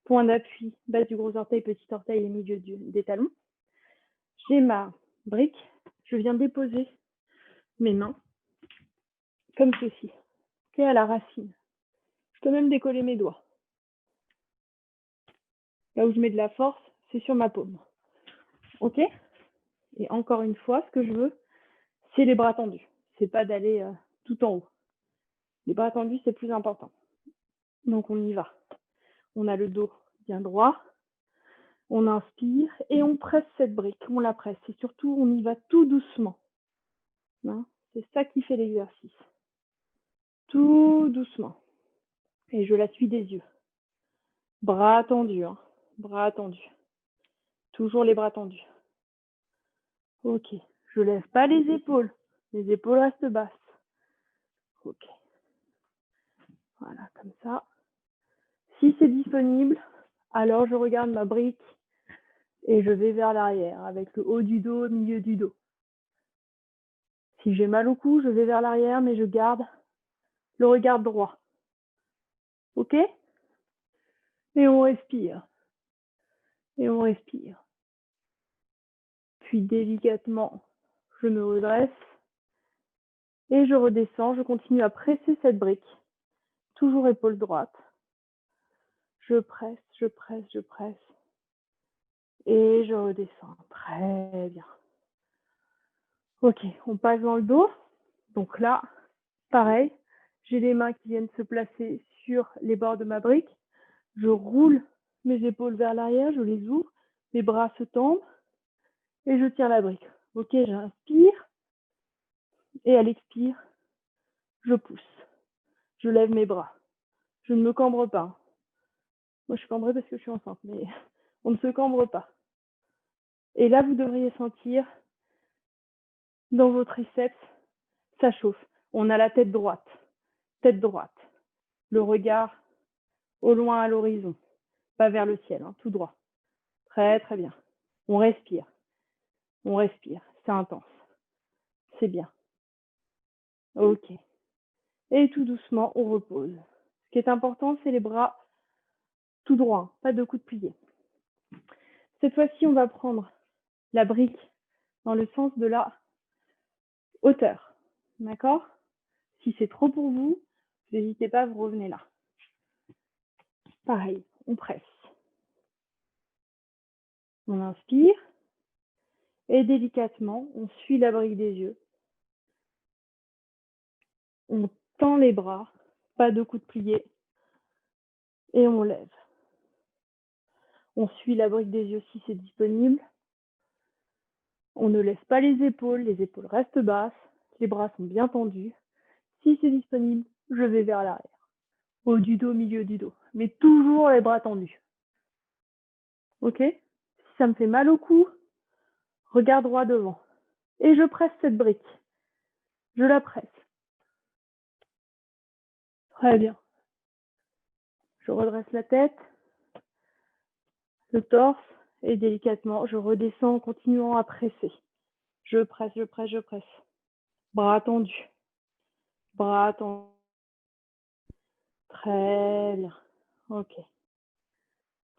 point d'appui, base du gros orteil, petit orteil et milieu des talons. J'ai ma brique, je viens déposer mes mains comme ceci, okay, à la racine. Je peux même décoller mes doigts. Là où je mets de la force, c'est sur ma paume. Ok? Et encore une fois, ce que je veux, c'est les bras tendus. C'est pas d'aller tout en haut. Les bras tendus, c'est plus important. Donc on y va. On a le dos bien droit. On inspire et on presse cette brique. On la presse. Et surtout, on y va tout doucement. Hein? C'est ça qui fait l'exercice. Tout doucement. Et je la suis des yeux. Bras tendus. Hein? Bras tendus. Toujours les bras tendus. Ok. Je lève pas les épaules. Les épaules restent basses. Ok. Voilà, comme ça. Si c'est disponible, alors je regarde ma brique et je vais vers l'arrière avec le haut du dos, milieu du dos. Si j'ai mal au cou, je vais vers l'arrière, mais je garde le regard droit. Ok? Et on respire. Et on respire. Puis délicatement, je me redresse et je redescends. Je continue à presser cette brique. Toujours épaule droite. Je presse, je presse, je presse. Et je redescends. Très bien. Ok, on passe dans le dos. Donc là, pareil, j'ai les mains qui viennent se placer sur les bords de ma brique. Je roule mes épaules vers l'arrière, je les ouvre, mes bras se tendent et je tiens la brique. Ok, j'inspire et à l'expire, je pousse. Je lève mes bras. Je ne me cambre pas. Moi, je suis cambrée parce que je suis enceinte, mais on ne se cambre pas. Et là, vous devriez sentir dans vos triceps, ça chauffe. On a la tête droite. Tête droite. Le regard au loin à l'horizon. Pas vers le ciel, hein, tout droit. Très, très bien. On respire. On respire. C'est intense. C'est bien. Ok. Et tout doucement, on repose. Ce qui est important, c'est les bras tout droits, pas de coudes pliés. Cette fois-ci, on va prendre la brique dans le sens de la hauteur. D'accord? Si c'est trop pour vous, n'hésitez pas, vous revenez là. Pareil, on presse. On inspire. Et délicatement, on suit la brique des yeux. On tend les bras, pas de coudes pliés. Et on lève. On suit la brique des yeux si c'est disponible. On ne laisse pas les épaules restent basses, les bras sont bien tendus. Si c'est disponible, je vais vers l'arrière. Haut du dos, milieu du dos. Mais toujours les bras tendus. Ok? Si ça me fait mal au cou, regard droit devant. Et je presse cette brique. Je la presse. Très bien. Je redresse la tête, le torse, et délicatement, je redescends en continuant à presser. Je presse, je presse, je presse. Bras tendus. Bras tendus. Très bien. Ok.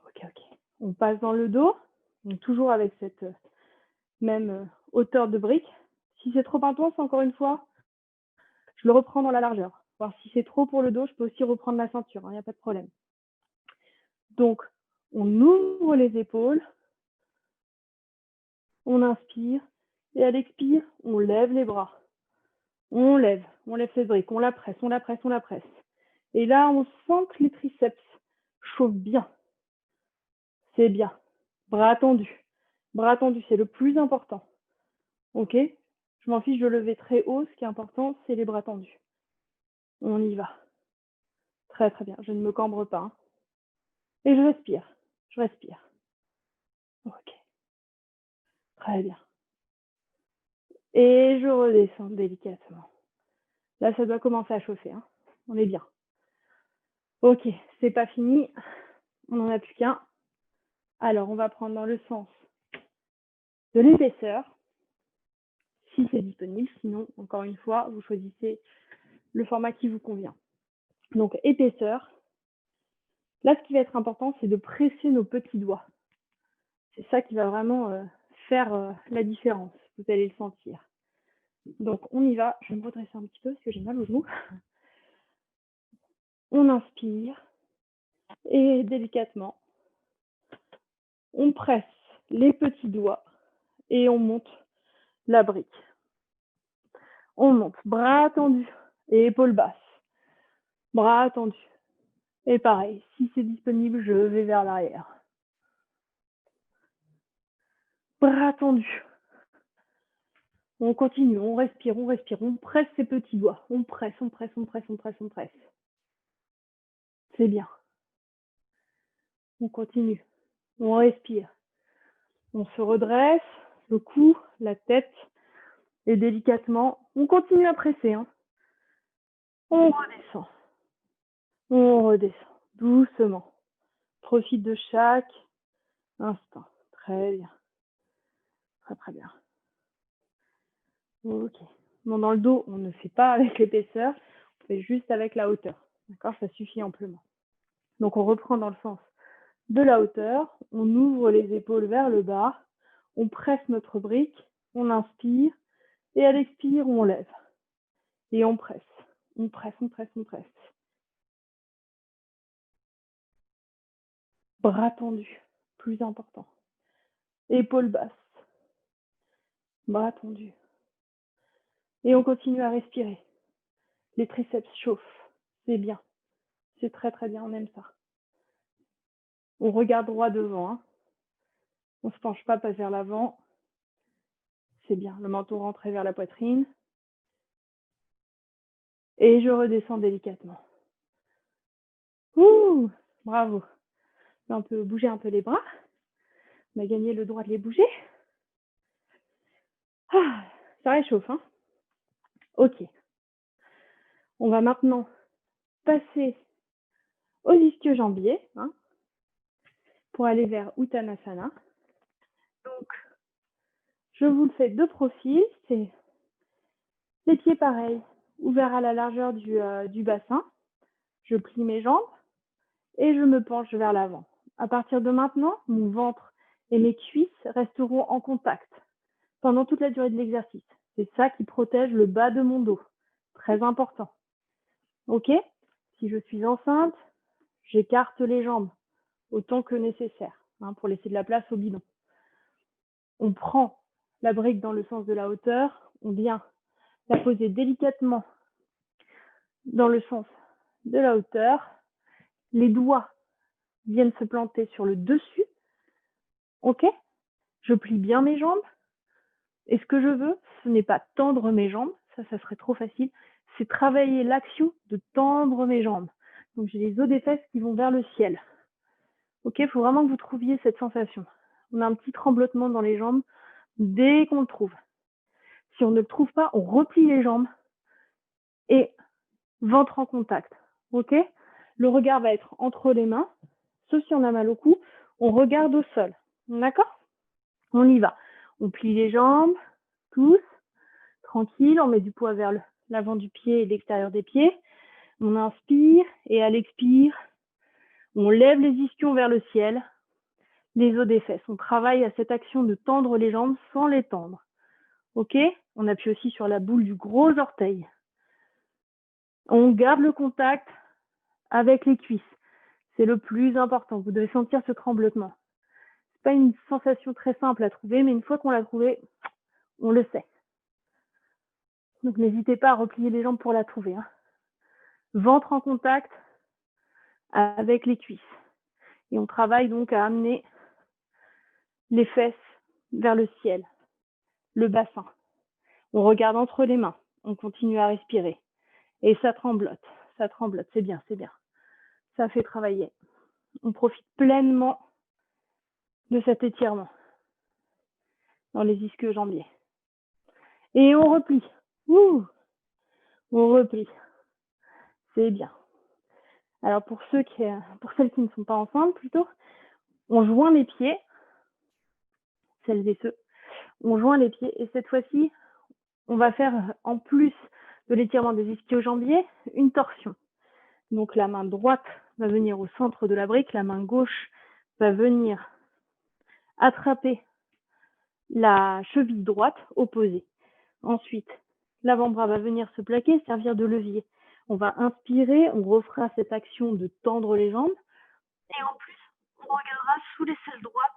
Ok, ok. On passe dans le dos, donc toujours avec cette même hauteur de brique. Si c'est trop intense, encore une fois, je le reprends dans la largeur. Alors, si c'est trop pour le dos, je peux aussi reprendre la ceinture, il n'y a pas de problème. Donc, on ouvre les épaules, on inspire, et à l'expire, on lève les bras. On lève cette brique, on la presse, on la presse, on la presse. Et là, on sent que les triceps chauffent bien. C'est bien. Bras tendus. Bras tendus, c'est le plus important. Ok? Je m'en fiche de lever très haut. Ce qui est important, c'est les bras tendus. On y va. Très, très bien. Je ne me cambre pas. Hein. Et je respire. Je respire. Ok. Très bien. Et je redescends délicatement. Là, ça doit commencer à chauffer. Hein. On est bien. Ok, c'est pas fini. On n'en a plus qu'un. Alors, on va prendre dans le sens de l'épaisseur, si c'est disponible. Sinon, encore une fois, vous choisissez le format qui vous convient. Donc, épaisseur. Là, ce qui va être important, c'est de presser nos petits doigts. C'est ça qui va vraiment faire la différence. Vous allez le sentir. Donc, on y va. Je vais me redresser un petit peu parce que j'ai mal aux genoux. On inspire. Et délicatement, on presse les petits doigts et on monte la brique. On monte, bras tendus et épaules basses. Bras tendus. Et pareil, si c'est disponible, je vais vers l'arrière. Bras tendus. On continue, on respire, on presse ses petits doigts. On presse, on presse, on presse, on presse, on presse. C'est bien. On continue. On respire. On se redresse, le cou, la tête. Et délicatement, on continue à presser. Hein. On redescend. On redescend. Doucement. Profite de chaque instant. Très bien. Très, très bien. Ok. Bon, dans le dos, on ne fait pas avec l'épaisseur. On fait juste avec la hauteur. D'accord? Ça suffit amplement. Donc, on reprend dans le sens de la hauteur. On ouvre les épaules vers le bas. On presse notre brique. On inspire. Et à l'expire, on lève. Et on presse. On presse, on presse, on presse. Bras tendus. Plus important. Épaules basses. Bras tendus. Et on continue à respirer. Les triceps chauffent. C'est bien. C'est très très bien, on aime ça. On regarde droit devant. Hein. On ne se penche pas vers l'avant. C'est bien. Le menton rentré vers la poitrine. Et je redescends délicatement. Ouh, bravo. Là, on peut bouger un peu les bras. On a gagné le droit de les bouger. Ah, ça réchauffe. Hein. Ok. On va maintenant passer aux ischio-jambiers hein, pour aller vers Uttanasana. Donc, je vous le fais de profil. C'est les pieds pareils, ouverts à la largeur du bassin. Je plie mes jambes et je me penche vers l'avant. À partir de maintenant, mon ventre et mes cuisses resteront en contact pendant toute la durée de l'exercice. C'est ça qui protège le bas de mon dos. Très important. Ok? Si je suis enceinte, j'écarte les jambes autant que nécessaire hein, pour laisser de la place au bidon. On prend la brique dans le sens de la hauteur, on vient la poser délicatement dans le sens de la hauteur. Les doigts viennent se planter sur le dessus. Ok? Je plie bien mes jambes. Et ce que je veux, ce n'est pas tendre mes jambes, ça serait trop facile, c'est travailler l'action de tendre mes jambes. Donc j'ai les os des fesses qui vont vers le ciel. Ok, il faut vraiment que vous trouviez cette sensation. On a un petit tremblotement dans les jambes dès qu'on le trouve. Si on ne le trouve pas, on replie les jambes et ventre en contact. Ok? Le regard va être entre les mains. Sauf si on a mal au cou, on regarde au sol. D'accord? On y va. On plie les jambes, tous, tranquille. On met du poids vers l'avant du pied et l'extérieur des pieds. On inspire et à l'expire, on lève les ischions vers le ciel, les os des fesses. On travaille à cette action de tendre les jambes sans les tendre. Ok? On appuie aussi sur la boule du gros orteil. On garde le contact avec les cuisses. C'est le plus important. Vous devez sentir ce tremblement. C'est pas une sensation très simple à trouver, mais une fois qu'on l'a trouvé, on le sait. Donc n'hésitez pas à replier les jambes pour la trouver. Hein. Ventre en contact avec les cuisses. Et on travaille donc à amener les fesses vers le ciel, le bassin. On regarde entre les mains. On continue à respirer. Et ça tremblote. Ça tremblote. C'est bien, c'est bien. Ça fait travailler. On profite pleinement de cet étirement dans les ischio-jambiers. Et on replie. Ouh, on replie. C'est bien. Alors pour celles qui ne sont pas ensemble plutôt, on joint les pieds, celles et ceux, on joint les pieds et cette fois-ci, on va faire en plus de l'étirement des ischio-jambiers, une torsion. Donc la main droite va venir au centre de la brique, la main gauche va venir attraper la cheville droite opposée. Ensuite, l'avant-bras va venir se plaquer, servir de levier. On va inspirer, on refera cette action de tendre les jambes. Et en plus, on regardera sous l'aisselle droite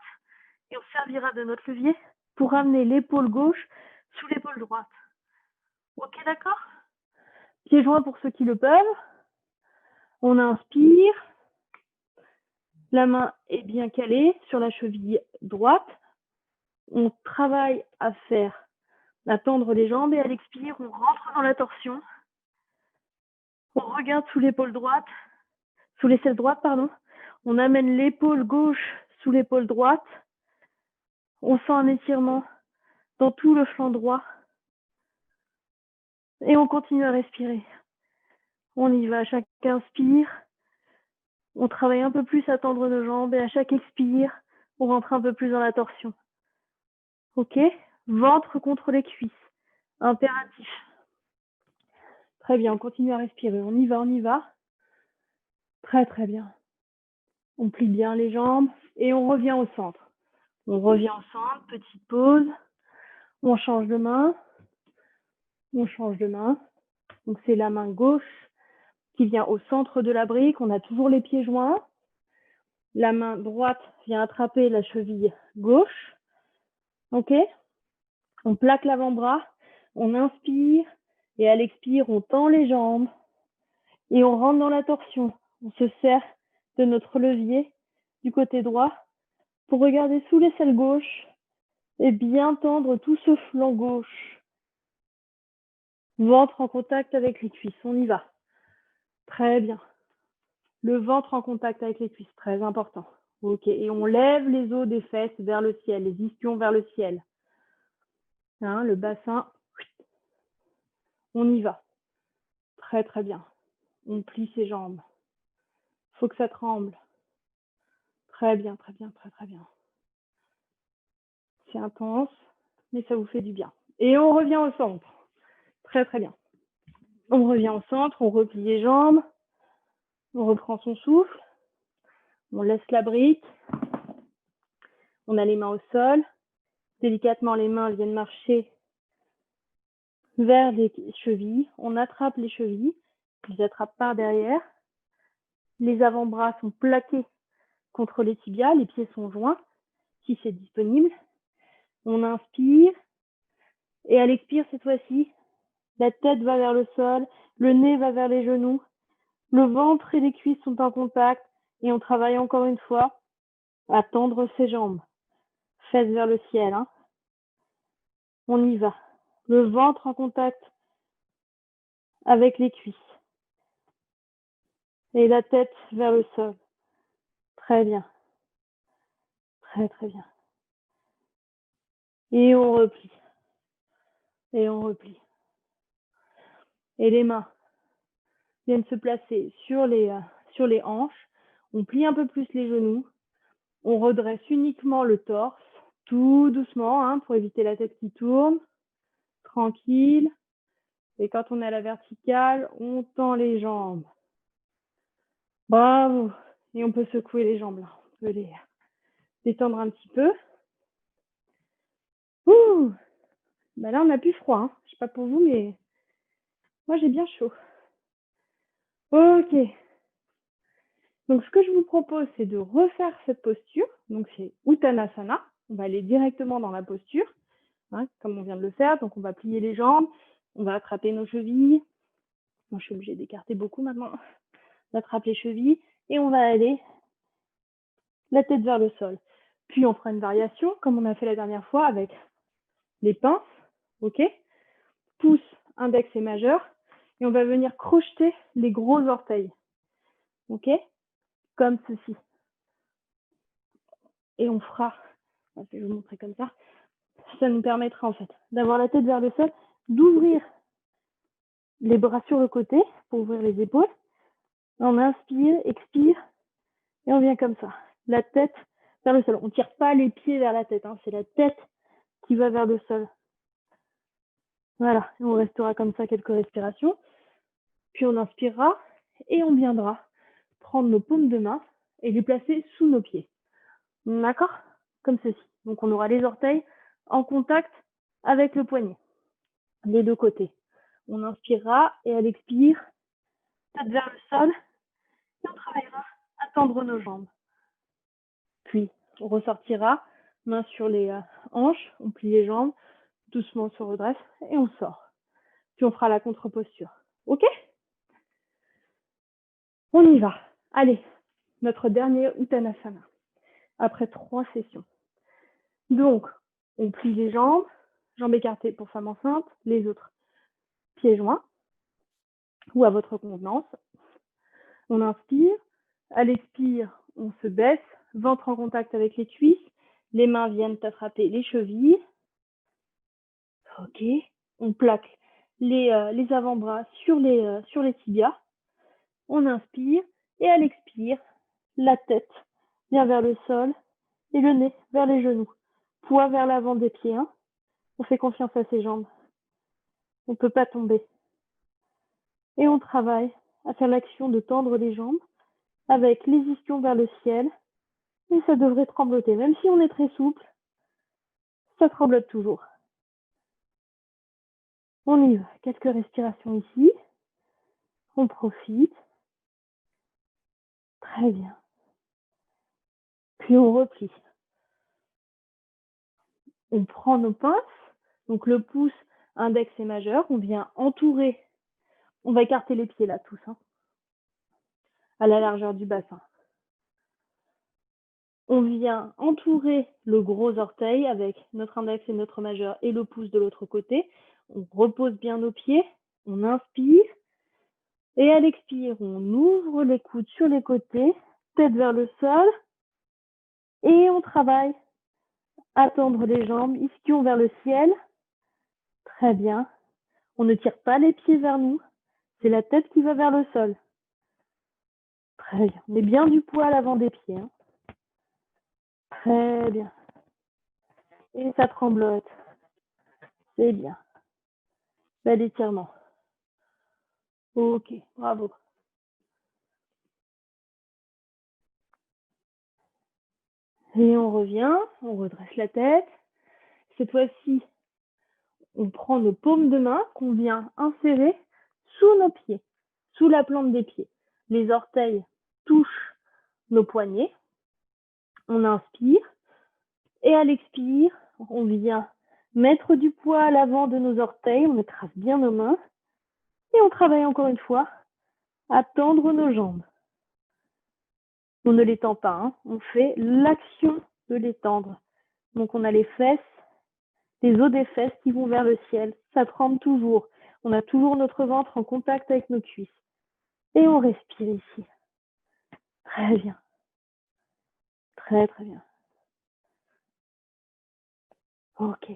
et on servira de notre levier pour amener l'épaule gauche sous l'épaule droite. Ok, d'accord? Pieds joints pour ceux qui le peuvent. On inspire. La main est bien calée sur la cheville droite. On travaille à tendre les jambes et à l'expire, on rentre dans la torsion. On regarde sous l'épaule droite, sous l'aisselle droite, pardon. On amène l'épaule gauche sous l'épaule droite. On sent un étirement dans tout le flanc droit. Et on continue à respirer. On y va, chaque inspire. On travaille un peu plus à tendre nos jambes et à chaque expire, on rentre un peu plus dans la torsion. Ok? Ventre contre les cuisses. Impératif. Très bien, on continue à respirer. On y va, on y va. Très très bien. On plie bien les jambes et on revient au centre. On revient au centre, petite pause. On change de main. On change de main. Donc c'est la main gauche qui vient au centre de la brique. On a toujours les pieds joints. La main droite vient attraper la cheville gauche. Ok? On plaque l'avant-bras. On inspire. Et à l'expire, on tend les jambes. Et on rentre dans la torsion. On se sert de notre levier du côté droit pour regarder sous l'aisselle gauche et bien tendre tout ce flanc gauche. Ventre en contact avec les cuisses. On y va. Très bien. Le ventre en contact avec les cuisses, très important. Ok, et on lève les os des fesses vers le ciel, les ischions vers le ciel. Hein, le bassin, on y va. Très très bien. On plie ses jambes. Faut que ça tremble. Très bien, très bien, très très bien. C'est intense, mais ça vous fait du bien. Et on revient au centre. Très très bien. On revient au centre, on replie les jambes. On reprend son souffle. On laisse la brique. On a les mains au sol. Délicatement, les mains viennent marcher vers les chevilles. On attrape les chevilles. Je les attrape par derrière. Les avant-bras sont plaqués contre les tibias. Les pieds sont joints, si c'est disponible. On inspire. Et à l'expire, cette fois-ci, la tête va vers le sol. Le nez va vers les genoux. Le ventre et les cuisses sont en contact. Et on travaille encore une fois à tendre ses jambes. Fesses vers le ciel. Hein. On y va. Le ventre en contact avec les cuisses. Et la tête vers le sol. Très bien. Très très bien. Et on replie. Et on replie. Et les mains viennent se placer sur les hanches. On plie un peu plus les genoux. On redresse uniquement le torse, tout doucement, hein, pour éviter la tête qui tourne. Tranquille. Et quand on est à la verticale, on tend les jambes. Bravo. Et on peut secouer les jambes là. On peut les détendre un petit peu. Ouh. Bah là, on n'a plus froid. Hein. Je sais pas pour vous, mais moi, j'ai bien chaud. Ok. Donc, ce que je vous propose, c'est de refaire cette posture. Donc, c'est Uttanasana. On va aller directement dans la posture, hein, comme on vient de le faire. Donc, on va plier les jambes. On va attraper nos chevilles. Moi, je suis obligée d'écarter beaucoup maintenant. On attrape les chevilles et on va aller la tête vers le sol. Puis, on fera une variation, comme on a fait la dernière fois, avec les pinces. Ok ? Pouce, index et majeur. Et on va venir crocheter les gros orteils. Ok ? Comme ceci. Et on fera, je vais vous montrer comme ça, ça nous permettra en fait d'avoir la tête vers le sol, d'ouvrir les bras sur le côté pour ouvrir les épaules. On inspire, expire, et on vient comme ça. La tête vers le sol. On ne tire pas les pieds vers la tête, hein, c'est la tête qui va vers le sol. Voilà, et on restera comme ça quelques respirations. Puis on inspirera et on viendra prendre nos paumes de main et les placer sous nos pieds. D'accord ? Comme ceci. Donc on aura les orteils en contact avec le poignet, les deux côtés. On inspirera et à l'expire, tête vers le sol, et on travaillera à tendre nos jambes. Puis on ressortira, main sur les hanches, on plie les jambes, doucement on se redresse et on sort. Puis on fera la contre-posture. Ok ? On y va. Allez, notre dernier Uttanasana, après 3 sessions. Donc, on plie les jambes, jambes écartées pour femme enceinte, les autres pieds joints, ou à votre convenance. On inspire, à l'expire, on se baisse, ventre en contact avec les cuisses, les mains viennent attraper les chevilles. Ok, on plaque les avant-bras sur les tibias. On inspire et à l'expire, la tête vient vers le sol et le nez vers les genoux. Poids vers l'avant des pieds. Hein. On fait confiance à ses jambes. On ne peut pas tomber. Et on travaille à faire l'action de tendre les jambes avec les ischions vers le ciel. Et ça devrait trembloter. Même si on est très souple, ça tremblote toujours. On y va. Quelques respirations ici. On profite. Très bien. Puis on replie. On prend nos pinces. Donc le pouce, index et majeur. On vient entourer. On va écarter les pieds là tous. Hein, à la largeur du bassin. On vient entourer le gros orteil avec notre index et notre majeur et le pouce de l'autre côté. On repose bien nos pieds. On inspire. Et à l'expire, on ouvre les coudes sur les côtés, tête vers le sol. Et on travaille à tendre les jambes, ischions vers le ciel. Très bien. On ne tire pas les pieds vers nous. C'est la tête qui va vers le sol. Très bien. On met bien du poids à l'avant des pieds. Hein. Très bien. Et ça tremblote. C'est bien. Bel étirement. Ok, bravo. Et on revient, on redresse la tête. Cette fois-ci, on prend nos paumes de main qu'on vient insérer sous nos pieds, sous la plante des pieds. Les orteils touchent nos poignets. On inspire. Et à l'expire, on vient mettre du poids à l'avant de nos orteils. On écrase bien nos mains. Et on travaille encore une fois à tendre nos jambes. On ne les tend pas, hein. On fait l'action de les tendre. Donc on a les fesses, les os des fesses qui vont vers le ciel. Ça tremble toujours. On a toujours notre ventre en contact avec nos cuisses. Et on respire ici. Très bien. Très, très bien. Ok.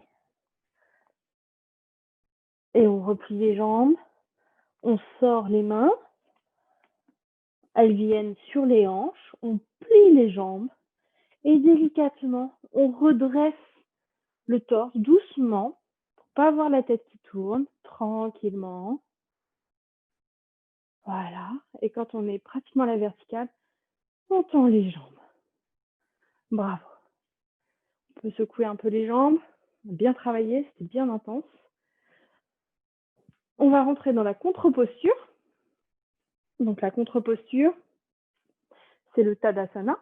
Et on replie les jambes, on sort les mains, elles viennent sur les hanches, on plie les jambes et délicatement, on redresse le torse doucement pour pas avoir la tête qui tourne, tranquillement. Voilà. Et quand on est pratiquement à la verticale, on tend les jambes. Bravo. On peut secouer un peu les jambes. Bien travaillé, c'était bien intense. On va rentrer dans la contre-posture. Donc la contre-posture, c'est le Tadasana.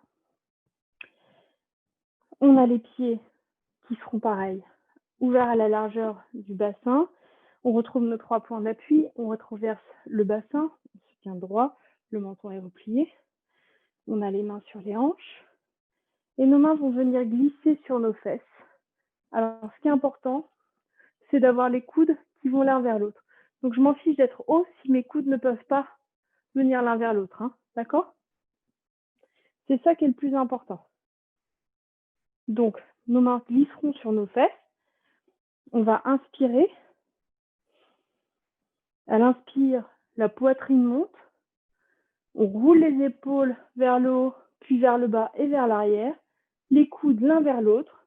On a les pieds qui seront pareils, ouverts à la largeur du bassin. On retrouve nos 3 points d'appui, on retraverse le bassin, on se tient droit, le menton est replié. On a les mains sur les hanches et nos mains vont venir glisser sur nos fesses. Alors, ce qui est important, c'est d'avoir les coudes qui vont l'un vers l'autre. Donc, je m'en fiche d'être haut si mes coudes ne peuvent pas venir l'un vers l'autre. Hein, d'accord? C'est ça qui est le plus important. Donc, nos mains glisseront sur nos fesses. On va inspirer. À l'inspire, la poitrine monte. On roule les épaules vers le haut, puis vers le bas et vers l'arrière. Les coudes l'un vers l'autre.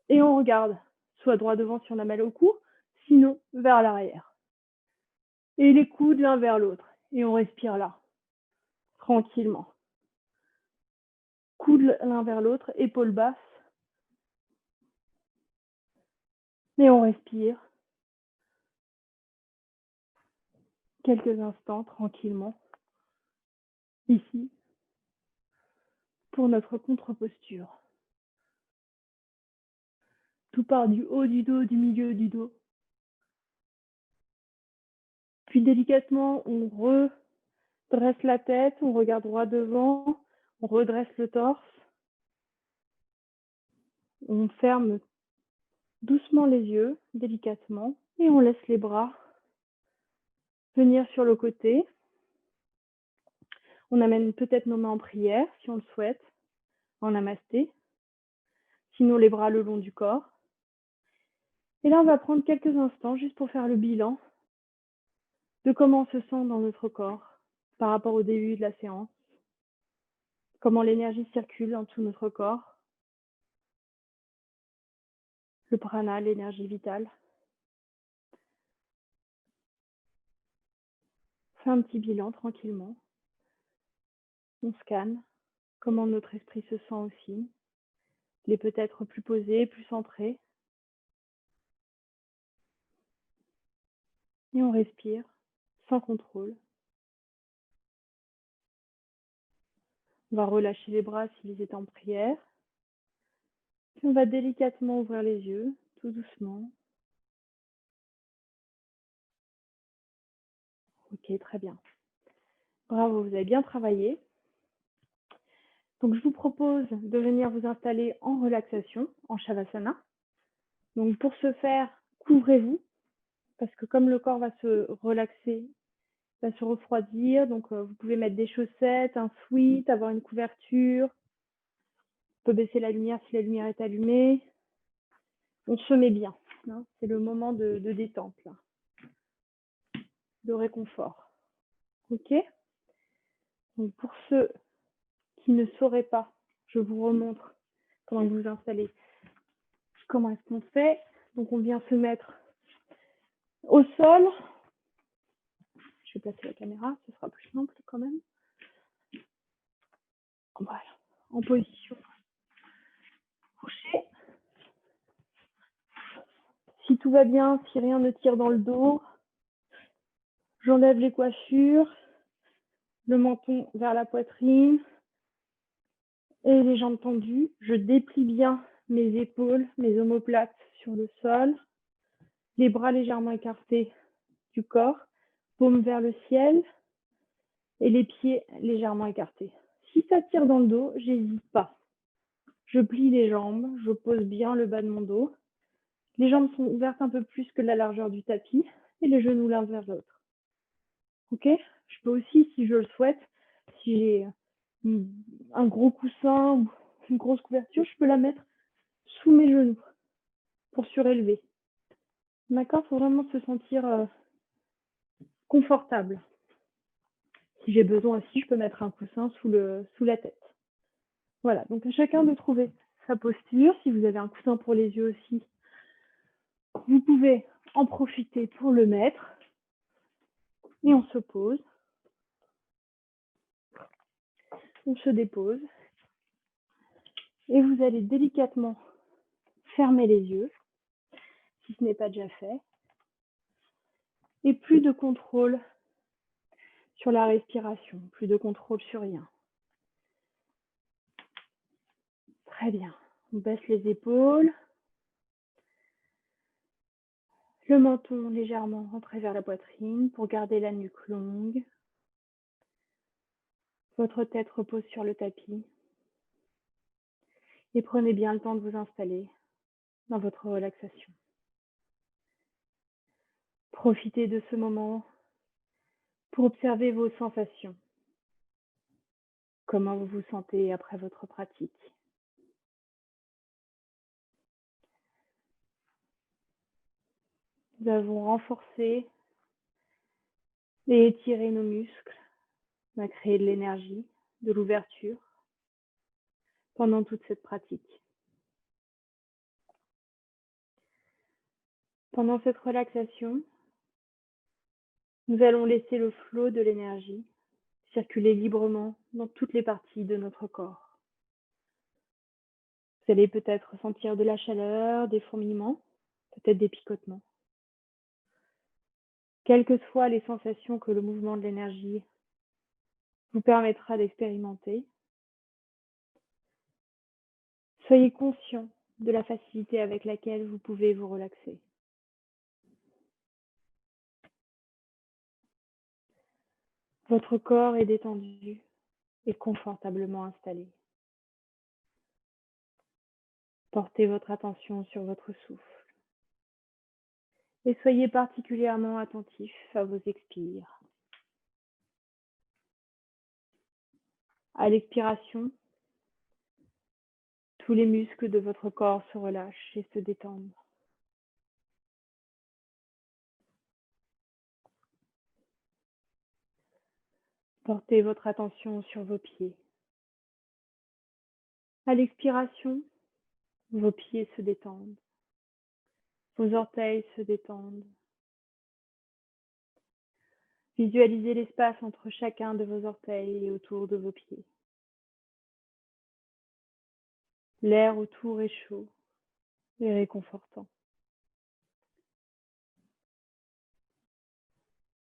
Et on regarde, soit droit devant si on a mal au cou, sinon vers l'arrière. Et les coudes l'un vers l'autre. Et on respire là, tranquillement. Coudes l'un vers l'autre, épaules basses. Et on respire. Quelques instants, tranquillement. Ici, pour notre contre-posture. Tout part du haut du dos, du milieu du dos. Puis délicatement, on redresse la tête, on regarde droit devant, on redresse le torse. On ferme doucement les yeux, délicatement, et on laisse les bras venir sur le côté. On amène peut-être nos mains en prière, si on le souhaite, en namasté. Sinon, les bras le long du corps. Et là, on va prendre quelques instants juste pour faire le bilan de comment on se sent dans notre corps par rapport au début de la séance. Comment l'énergie circule dans tout notre corps. Le prana, l'énergie vitale. On fait un petit bilan tranquillement. On scanne comment notre esprit se sent aussi. Il est peut-être plus posé, plus centré. Et on respire sans contrôle. On va relâcher les bras s'ils étaient en prière. Puis on va délicatement ouvrir les yeux, tout doucement. Ok, très bien. Bravo, vous avez bien travaillé. Donc, je vous propose de venir vous installer en relaxation, en Shavasana. Donc, pour ce faire, couvrez-vous, parce que comme le corps va se relaxer, va se refroidir, donc vous pouvez mettre des chaussettes, un sweat, avoir une couverture. On peut baisser la lumière si la lumière est allumée. On se met bien. Hein, c'est le moment de détente, là, de réconfort. Ok? Donc, pour ceux qui ne sauraient pas, je vous remontre comment vous installer. Comment est-ce qu'on fait? Donc, on vient se mettre au sol. Je vais placer la caméra, ce sera plus simple quand même. Voilà, en position couchée. Si tout va bien, si rien ne tire dans le dos, j'enlève les coiffures, le menton vers la poitrine et les jambes tendues. Je déplie bien mes épaules, mes omoplates sur le sol, les bras légèrement écartés du corps, paume vers le ciel et les pieds légèrement écartés. Si ça tire dans le dos, j'hésite pas. Je plie les jambes, je pose bien le bas de mon dos. Les jambes sont ouvertes un peu plus que la largeur du tapis et les genoux l'un vers l'autre. Ok? Je peux aussi, si je le souhaite, si j'ai un gros coussin ou une grosse couverture, je peux la mettre sous mes genoux pour surélever. D'accord? Il faut vraiment se sentir, confortable. Si j'ai besoin aussi, je peux mettre un coussin sous la tête. Voilà, donc à chacun de trouver sa posture. Si vous avez un coussin pour les yeux aussi, vous pouvez en profiter pour le mettre et on se pose. On se dépose et vous allez délicatement fermer les yeux, si ce n'est pas déjà fait, et plus de contrôle sur la respiration, plus de contrôle sur rien. Très bien. On baisse les épaules, le menton légèrement rentré vers la poitrine pour garder la nuque longue. Votre tête repose sur le tapis et prenez bien le temps de vous installer dans votre relaxation. Profitez de ce moment pour observer vos sensations. Comment vous vous sentez après votre pratique? Nous avons renforcé et étiré nos muscles. On a créé de l'énergie, de l'ouverture pendant toute cette pratique. Pendant cette relaxation, nous allons laisser le flot de l'énergie circuler librement dans toutes les parties de notre corps. Vous allez peut-être sentir de la chaleur, des fourmillements, peut-être des picotements. Quelles que soient les sensations que le mouvement de l'énergie vous permettra d'expérimenter, soyez conscient de la facilité avec laquelle vous pouvez vous relaxer. Votre corps est détendu et confortablement installé. Portez votre attention sur votre souffle et soyez particulièrement attentif à vos expires. À l'expiration, tous les muscles de votre corps se relâchent et se détendent. Portez votre attention sur vos pieds. À l'expiration, vos pieds se détendent. Vos orteils se détendent. Visualisez l'espace entre chacun de vos orteils et autour de vos pieds. L'air autour est chaud et réconfortant.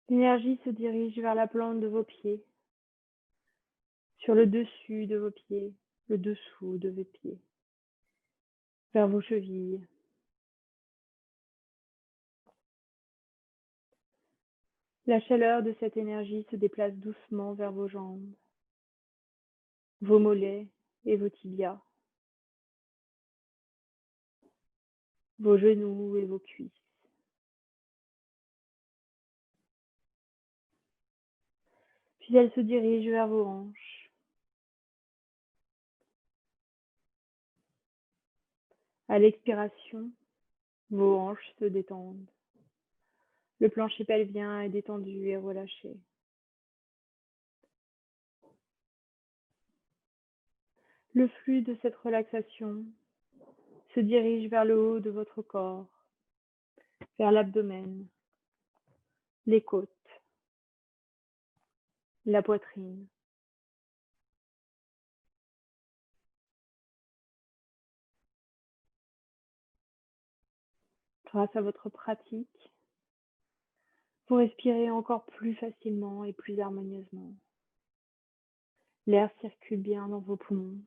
L'énergie se dirige vers la plante de vos pieds, sur le dessus de vos pieds, le dessous de vos pieds, vers vos chevilles. La chaleur de cette énergie se déplace doucement vers vos jambes, vos mollets et vos tibias, vos genoux et vos cuisses. Puis elle se dirige vers vos hanches. À l'expiration, vos hanches se détendent. Le plancher pelvien est détendu et relâché. Le flux de cette relaxation se dirige vers le haut de votre corps, vers l'abdomen, les côtes, la poitrine. Grâce à votre pratique, vous respirez encore plus facilement et plus harmonieusement. L'air circule bien dans vos poumons.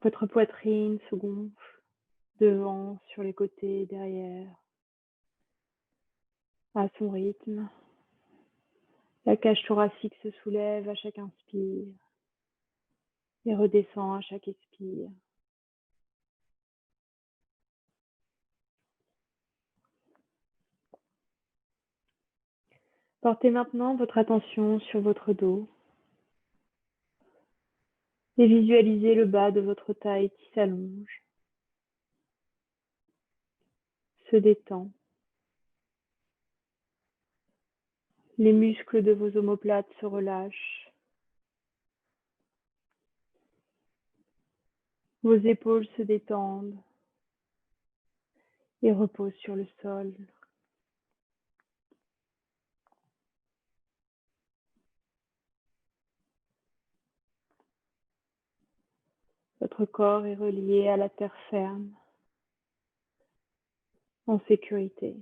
Votre poitrine se gonfle devant, sur les côtés, derrière, à son rythme. La cage thoracique se soulève à chaque inspire et redescend à chaque expire. Portez maintenant votre attention sur votre dos et visualisez le bas de votre taille qui s'allonge. se détend. Les muscles de vos omoplates se relâchent. Vos épaules se détendent et reposent sur le sol. Votre corps est relié à la terre ferme, en sécurité.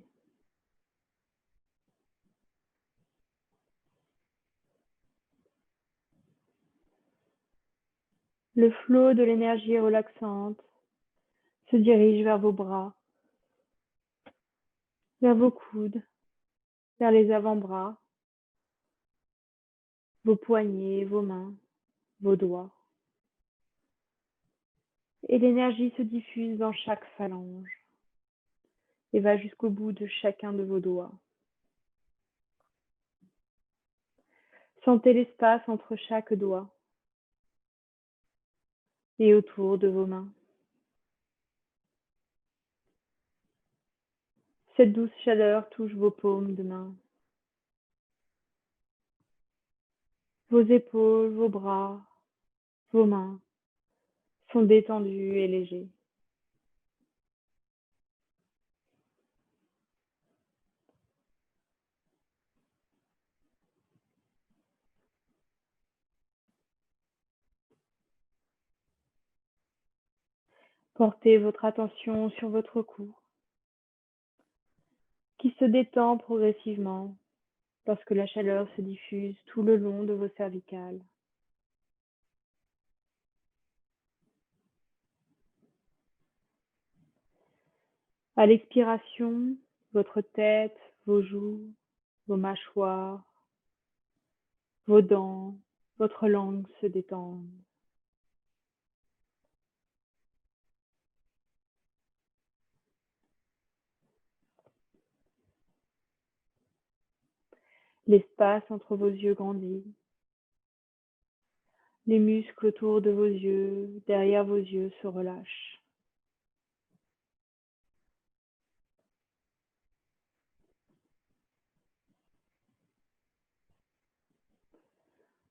Le flot de l'énergie relaxante se dirige vers vos bras, vers vos coudes, vers les avant-bras, vos poignets, vos mains, vos doigts. Et l'énergie se diffuse dans chaque phalange et va jusqu'au bout de chacun de vos doigts. Sentez l'espace entre chaque doigt et autour de vos mains. Cette douce chaleur touche vos paumes de main, vos épaules, vos bras, vos mains sont détendus et légers. Portez votre attention sur votre cou, qui se détend progressivement lorsque la chaleur se diffuse tout le long de vos cervicales. À l'expiration, votre tête, vos joues, vos mâchoires, vos dents, votre langue se détendent. L'espace entre vos yeux grandit. Les muscles autour de vos yeux, derrière vos yeux, se relâchent.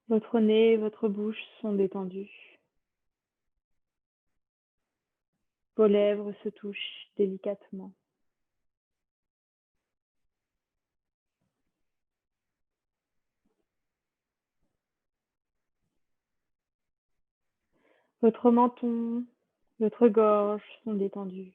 Votre nez et votre bouche sont détendus. Vos lèvres se touchent délicatement. Votre menton, votre gorge sont détendus.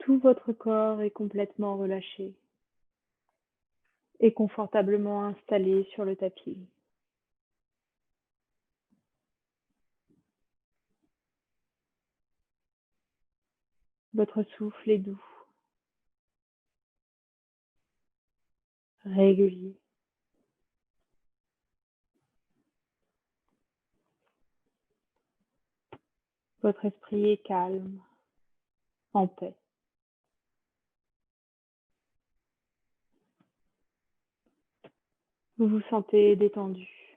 Tout votre corps est complètement relâché et confortablement installé sur le tapis. Votre souffle est doux, régulier. Votre esprit est calme, en paix. Vous vous sentez détendu,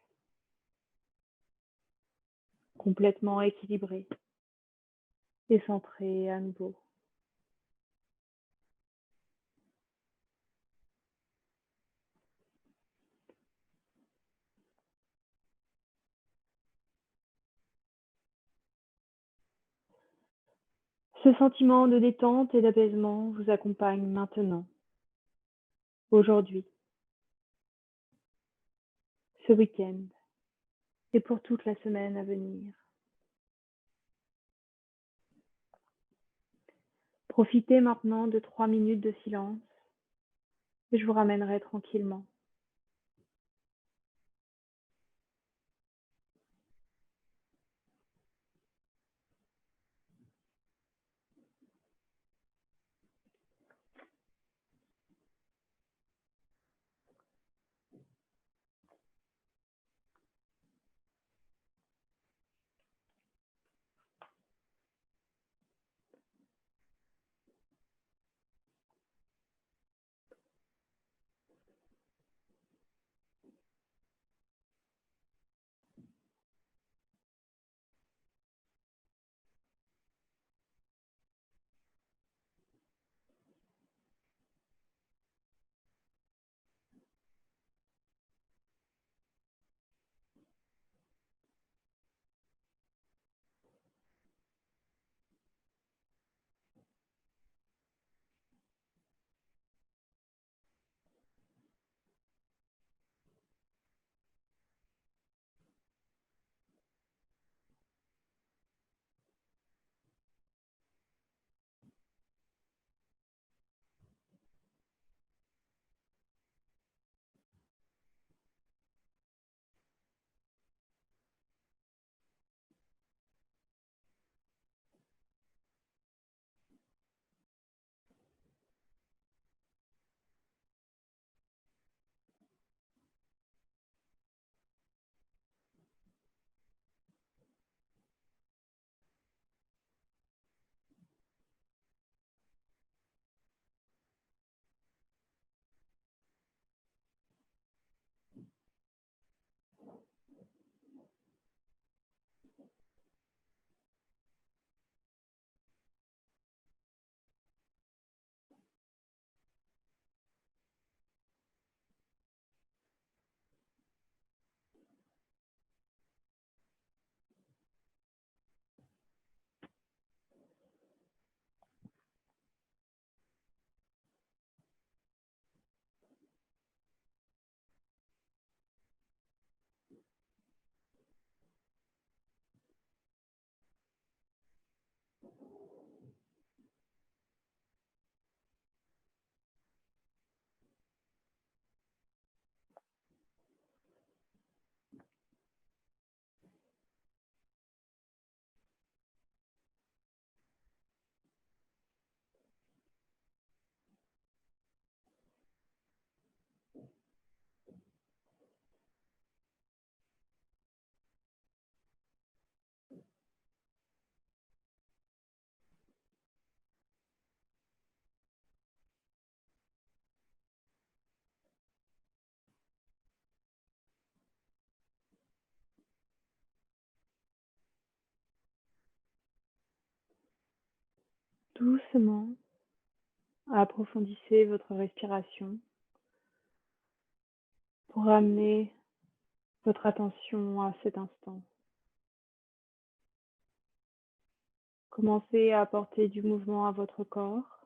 complètement équilibré et centré à nouveau. Ce sentiment de détente et d'apaisement vous accompagne maintenant, aujourd'hui, ce week-end et pour toute la semaine à venir. Profitez maintenant de 3 minutes de silence et je vous ramènerai tranquillement. Doucement, approfondissez votre respiration pour ramener votre attention à cet instant. Commencez à apporter du mouvement à votre corps.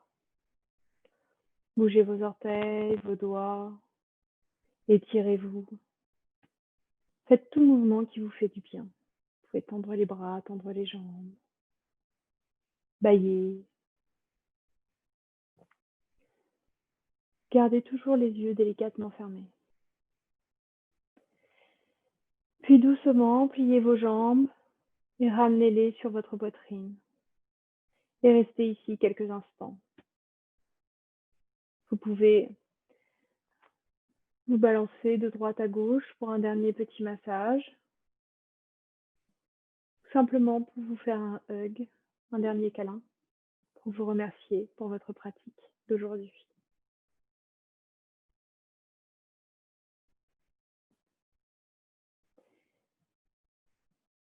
Bougez vos orteils, vos doigts, étirez-vous. Faites tout mouvement qui vous fait du bien. Vous pouvez tendre les bras, tendre les jambes, bâiller. Gardez toujours les yeux délicatement fermés. Puis doucement, pliez vos jambes et ramenez-les sur votre poitrine. Et restez ici quelques instants. Vous pouvez vous balancer de droite à gauche pour un dernier petit massage. Simplement pour vous faire un hug, un dernier câlin, pour vous remercier pour votre pratique d'aujourd'hui.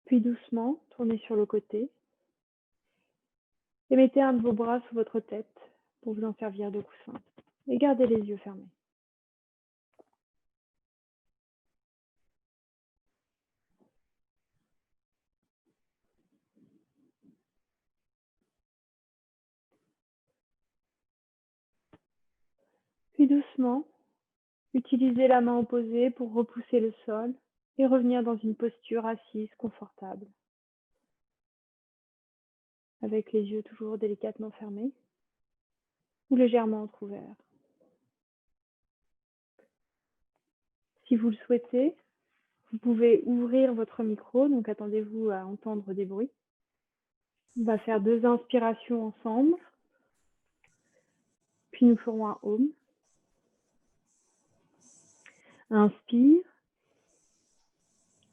Puis doucement, tournez sur le côté et mettez un de vos bras sous votre tête pour vous en servir de coussin. Et gardez les yeux fermés. Puis doucement, utilisez la main opposée pour repousser le sol et revenir dans une posture assise confortable. Avec les yeux toujours délicatement fermés ou légèrement entrouverts. Si vous le souhaitez, vous pouvez ouvrir votre micro, donc attendez-vous à entendre des bruits. On va faire 2 inspirations ensemble, puis nous ferons un home. Inspire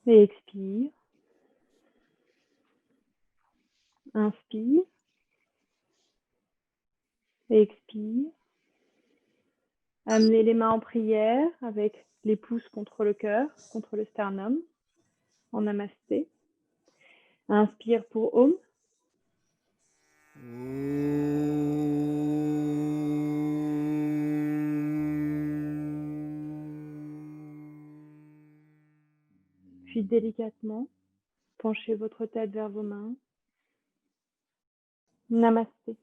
et expire. Inspire et expire. Amenez les mains en prière avec les pouces contre le cœur, contre le sternum, en namasté. Inspire pour home. Puis délicatement, penchez votre tête vers vos mains. Namasté.